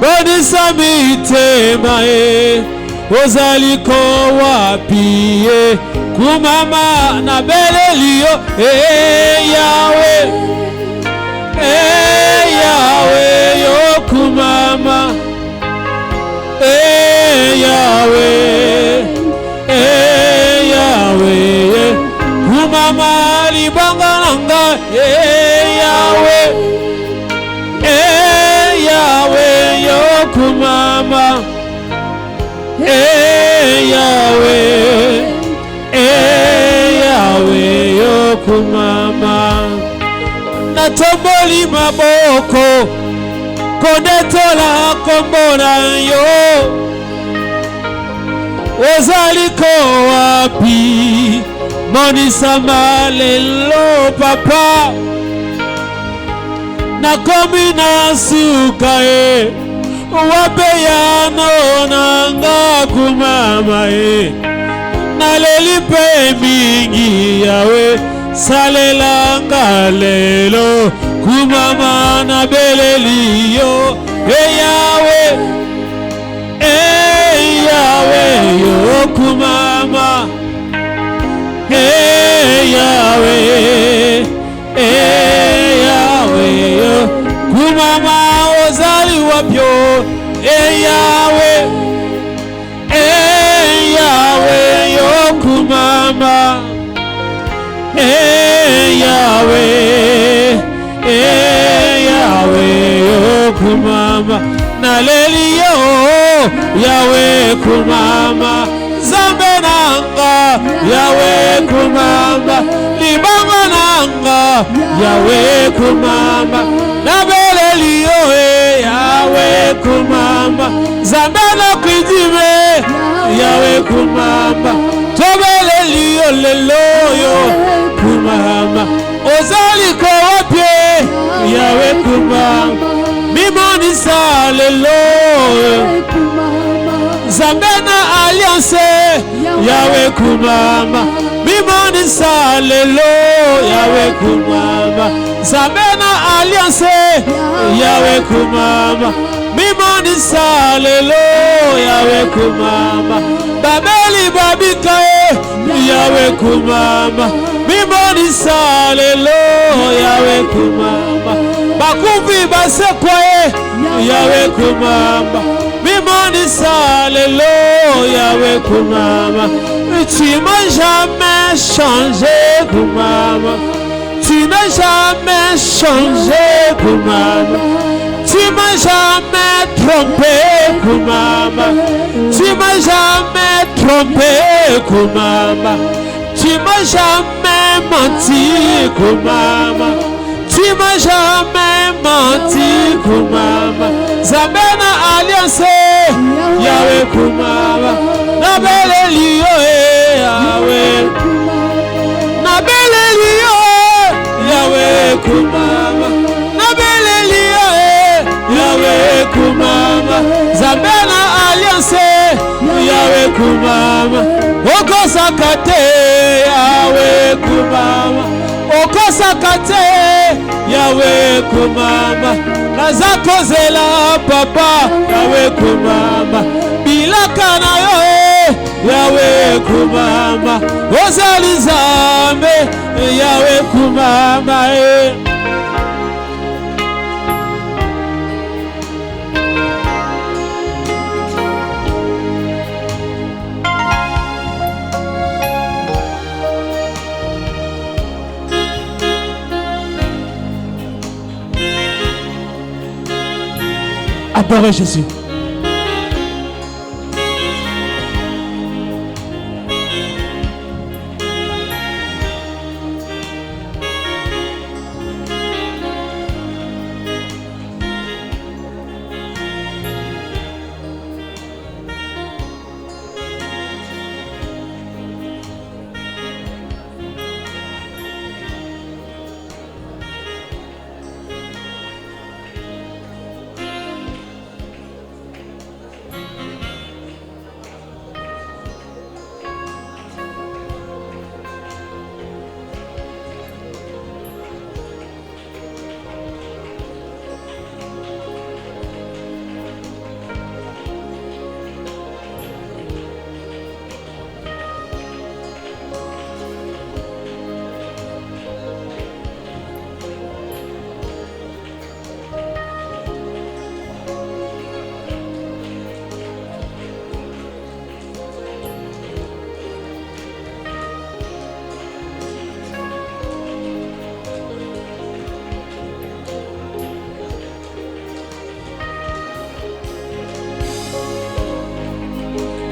Bonisa mitema ozaliko wapi kumama na belelio Yahweh yo kumama Yahweh kumama libanga nanga Yahweh yo kumama kumama natomboli maboko kondetola kombona yo ozaliko wapi monisama lelo papa nakomi nasuka wapeyano nanga kumama nalelipe mingi yawe salelanga lelo kumama nabeleliyo yawe yawe yo kumama yawe yawe yo kumama ozali wapyo yawe yawe yo kumama yawe yawe yo kumama naleliyo yawe kumama zambe nanga yawe kumama libanga nanga yawe kumama nabeleliyo yawe kumama zambe nakwijime yawe kumama tobeleliyo leloyo kumama ozaliko wapye yawe kumama mimonisa leloyo Zambena alliance yawe kumama mimonisa lelo yawe kumama Zambena alliance yawe kumama mimonisa lelo yawe kumama babeli babika yawe kumama mimonisa lelo yawe kumama bakuvi basekwa yawe kumama mimonisa lelo yawe kumama tu m'as jamais changé kumama tu n'as jamais changé kumama tu m'as jamais trompé kumama tu m'as jamais trompé kumama tu m'as jamais menti kumama tu m'as jamais menti kumama Zambena alliance yawe kumama nabeleliyo yawe nabeleliyo yawe kumama nabeleliyo yawe kumama Zambena alliance yawe kumama okosakate yawe kumama okosakate yawe kumama nazakozela papa yawe kumama bilaka na yo yawe kumama ozali zambe yawe kumama Apparaît Jésus.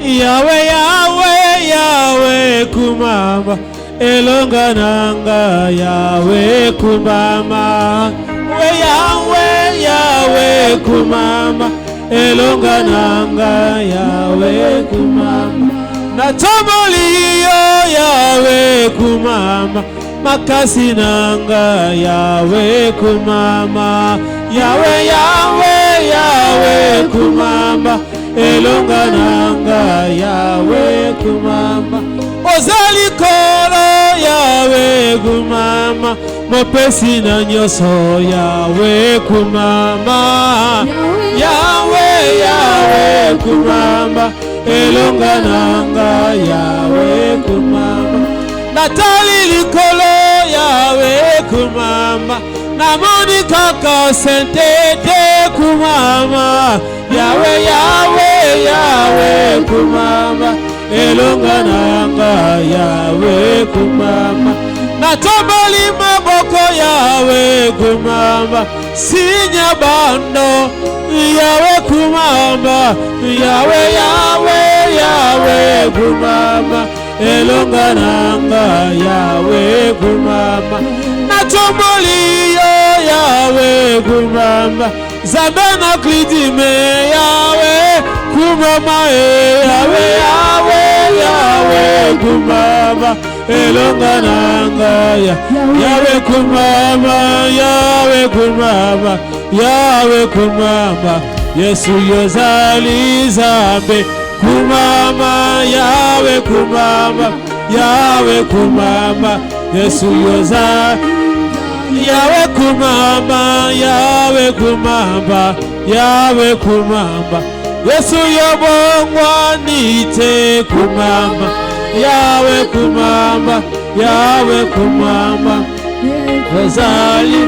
Yawe, Yawe, Yawe, kumama, elonga nanga yawe kumama we yawe kumama elonga nanga yawe kumama natomoliyo yawe kumama makasi nanga yawe kumama yawe kumama elonga nanga yawe kumama ozali kolo yawe kumama mopesi na nyoso yawe kumama yawe kumama elonga nanga yawe kumama natali likolo yawe kumama namoni kaka sentete kumama yawe kumama elonga nanga yawe kumama natoboli maboko yawe kumama sinya bando yawe kumama yawe kumama elonga nanga yawe kumama natoboli yawe kumama zabena klidime yawe kumama yawe kumama elonga nanga yawe kumama Yesu yozali zambe kumama yawe kumama Yesu yozali yawe kumama Yesu yobongwa nite kumama yawe kumama Rozali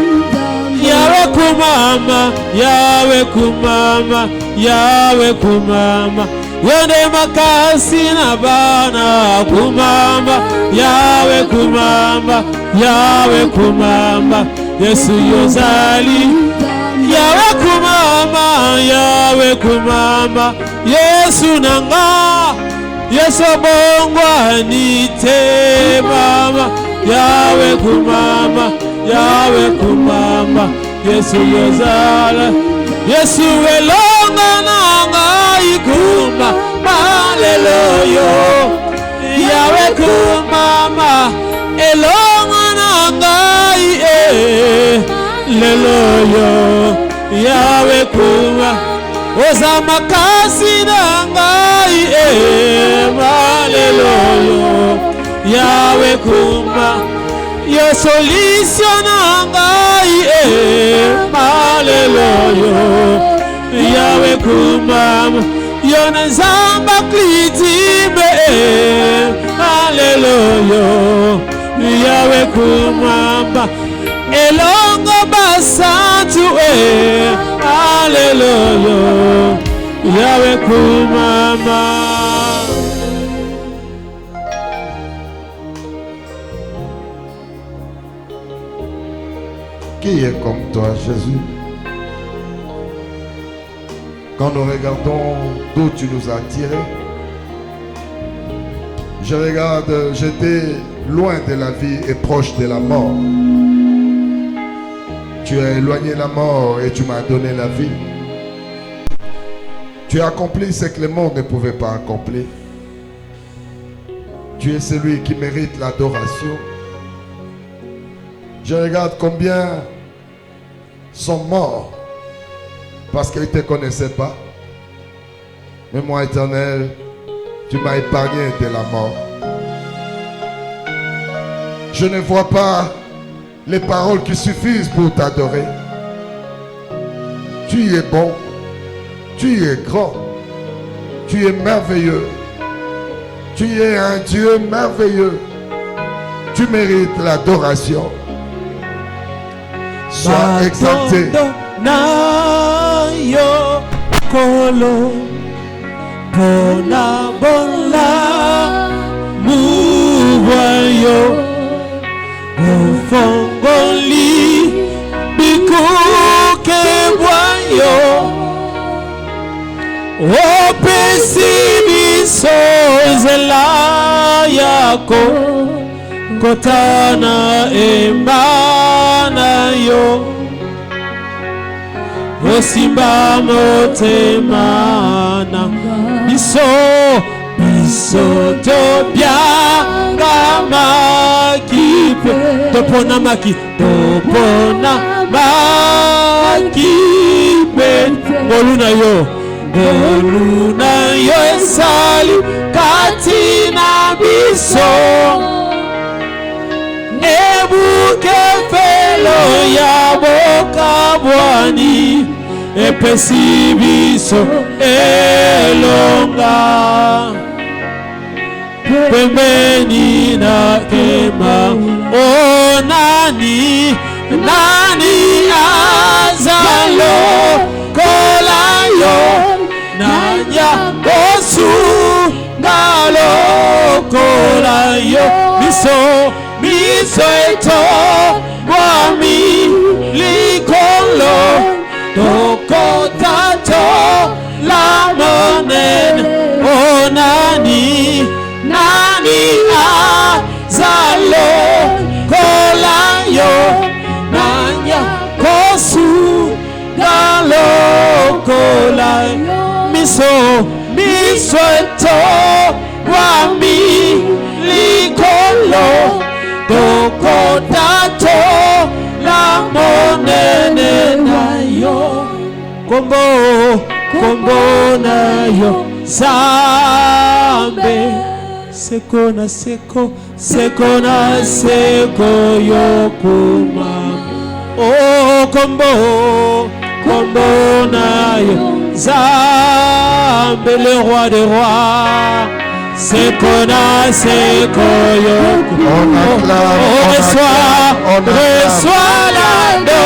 yawe kumama yone makasi na bana kumama yawe kumama Yesu yozali yawe kumama Yesu nanga Yesu bongwa nite mama yawe kumama Yesu yozala Yesu elonga nanga ikuma haleluya yawe kumama elonga nanga leloyo yawe kuma oza makasi nanga haleluya yawe kuma yo solution nanga haleluya yawe kumama yo nzamba klitime haleluya yawe kumama elongo basatu haleluya yawe kumama. Qui est comme toi, Jésus? Quand nous regardons d'où tu nous as tirés, je regarde, j'étais loin de la vie et proche de la mort. Tu as éloigné la mort et tu m'as donné la vie. Tu as accompli ce que le monde ne pouvait pas accomplir. Tu es celui qui mérite l'adoration. Je regarde combien sont morts parce qu'ils ne te connaissaient pas. Mais moi, Éternel, tu m'as épargné de la mort. Je ne vois pas les paroles qui suffisent pour t'adorer. Tu es bon, tu es grand, tu es merveilleux. Tu es un Dieu merveilleux. Tu mérites l'adoration. Sois exalté. Nayo kolo pona bola muwayo ofongoli bikuke bwayo opesi bisozela yako kotana embana yo osimba motema na biso tobyanga makipe topona makipe ngoluna yo esali katina biso ebuke felo ya bokabwani epesi biso elonga pembeni na kema nani azalo kolayo nanya osu ngalo kolayo miso eto wami likolo tokotato la monen nani azalo kolayo nanya kosu ngalo kolayo miso eto wami likolo tokotato la monene na yo kombo na yo Zambe seko na seko yokuma oh kombo na yo Zambe le roi des rois seko yokuma reçois l'adoration.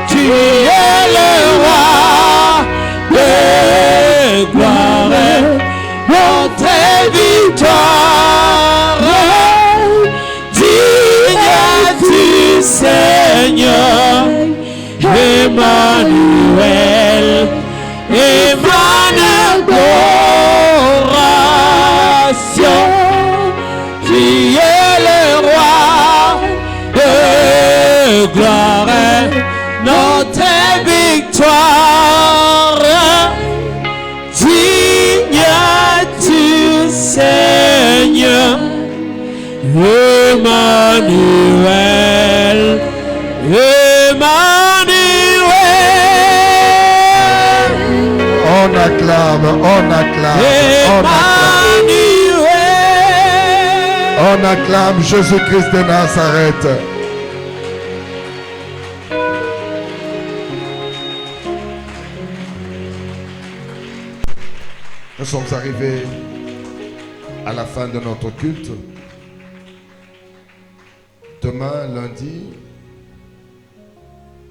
Tu es le roi de gloire, notre victoire. Digne-tu Seigneur, Emmanuel, adoration. Tu es le roi de gloire, notre victoire. Digne-tu Seigneur, Emmanuel, On acclame. On acclame Jésus-Christ de Nazareth. Nous sommes arrivés à la fin de notre culte. Demain, lundi,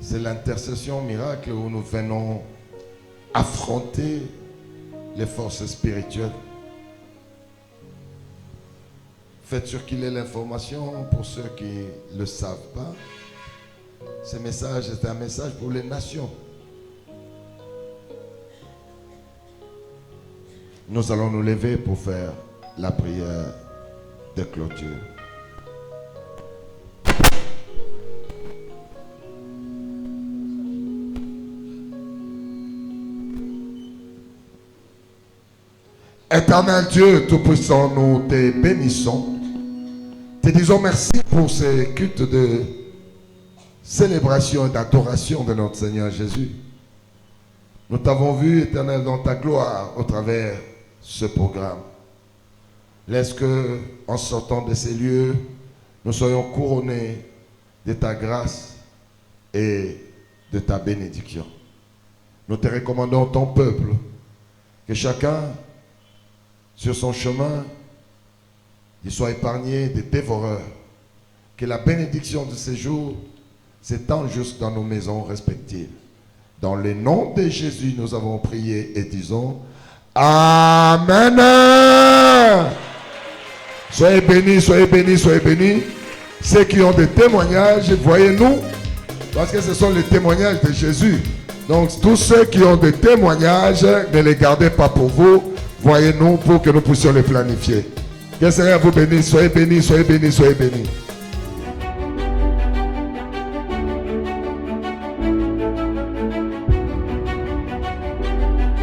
c'est l'intercession miracle où nous venons affronter les forces spirituelles. Faites circuler l'information pour ceux qui ne le savent pas. Ce message est un message pour les nations. Nous allons nous lever pour faire la prière de clôture. Éternel Dieu Tout-Puissant, nous te bénissons. Te disons merci pour ces cultes de célébration et d'adoration de notre Seigneur Jésus. Nous t'avons vu, Éternel, dans ta gloire au travers de ce programme. Laisse que, en sortant de ces lieux, nous soyons couronnés de ta grâce et de ta bénédiction. Nous te recommandons ton peuple, que chacun, sur son chemin, il soit épargné des dévoreurs. Que la bénédiction de ces jours s'étende juste dans nos maisons respectives. Dans le nom de Jésus, nous avons prié et disons Amen. Soyez bénis, soyez bénis, soyez bénis. Ceux qui ont des témoignages, voyez-nous, parce que ce sont les témoignages de Jésus. Donc tous ceux qui ont des témoignages, ne les gardez pas pour vous. Voyez-nous pour que nous puissions les planifier. Que le Seigneur vous bénisse. Soyez bénis, soyez bénis, soyez bénis.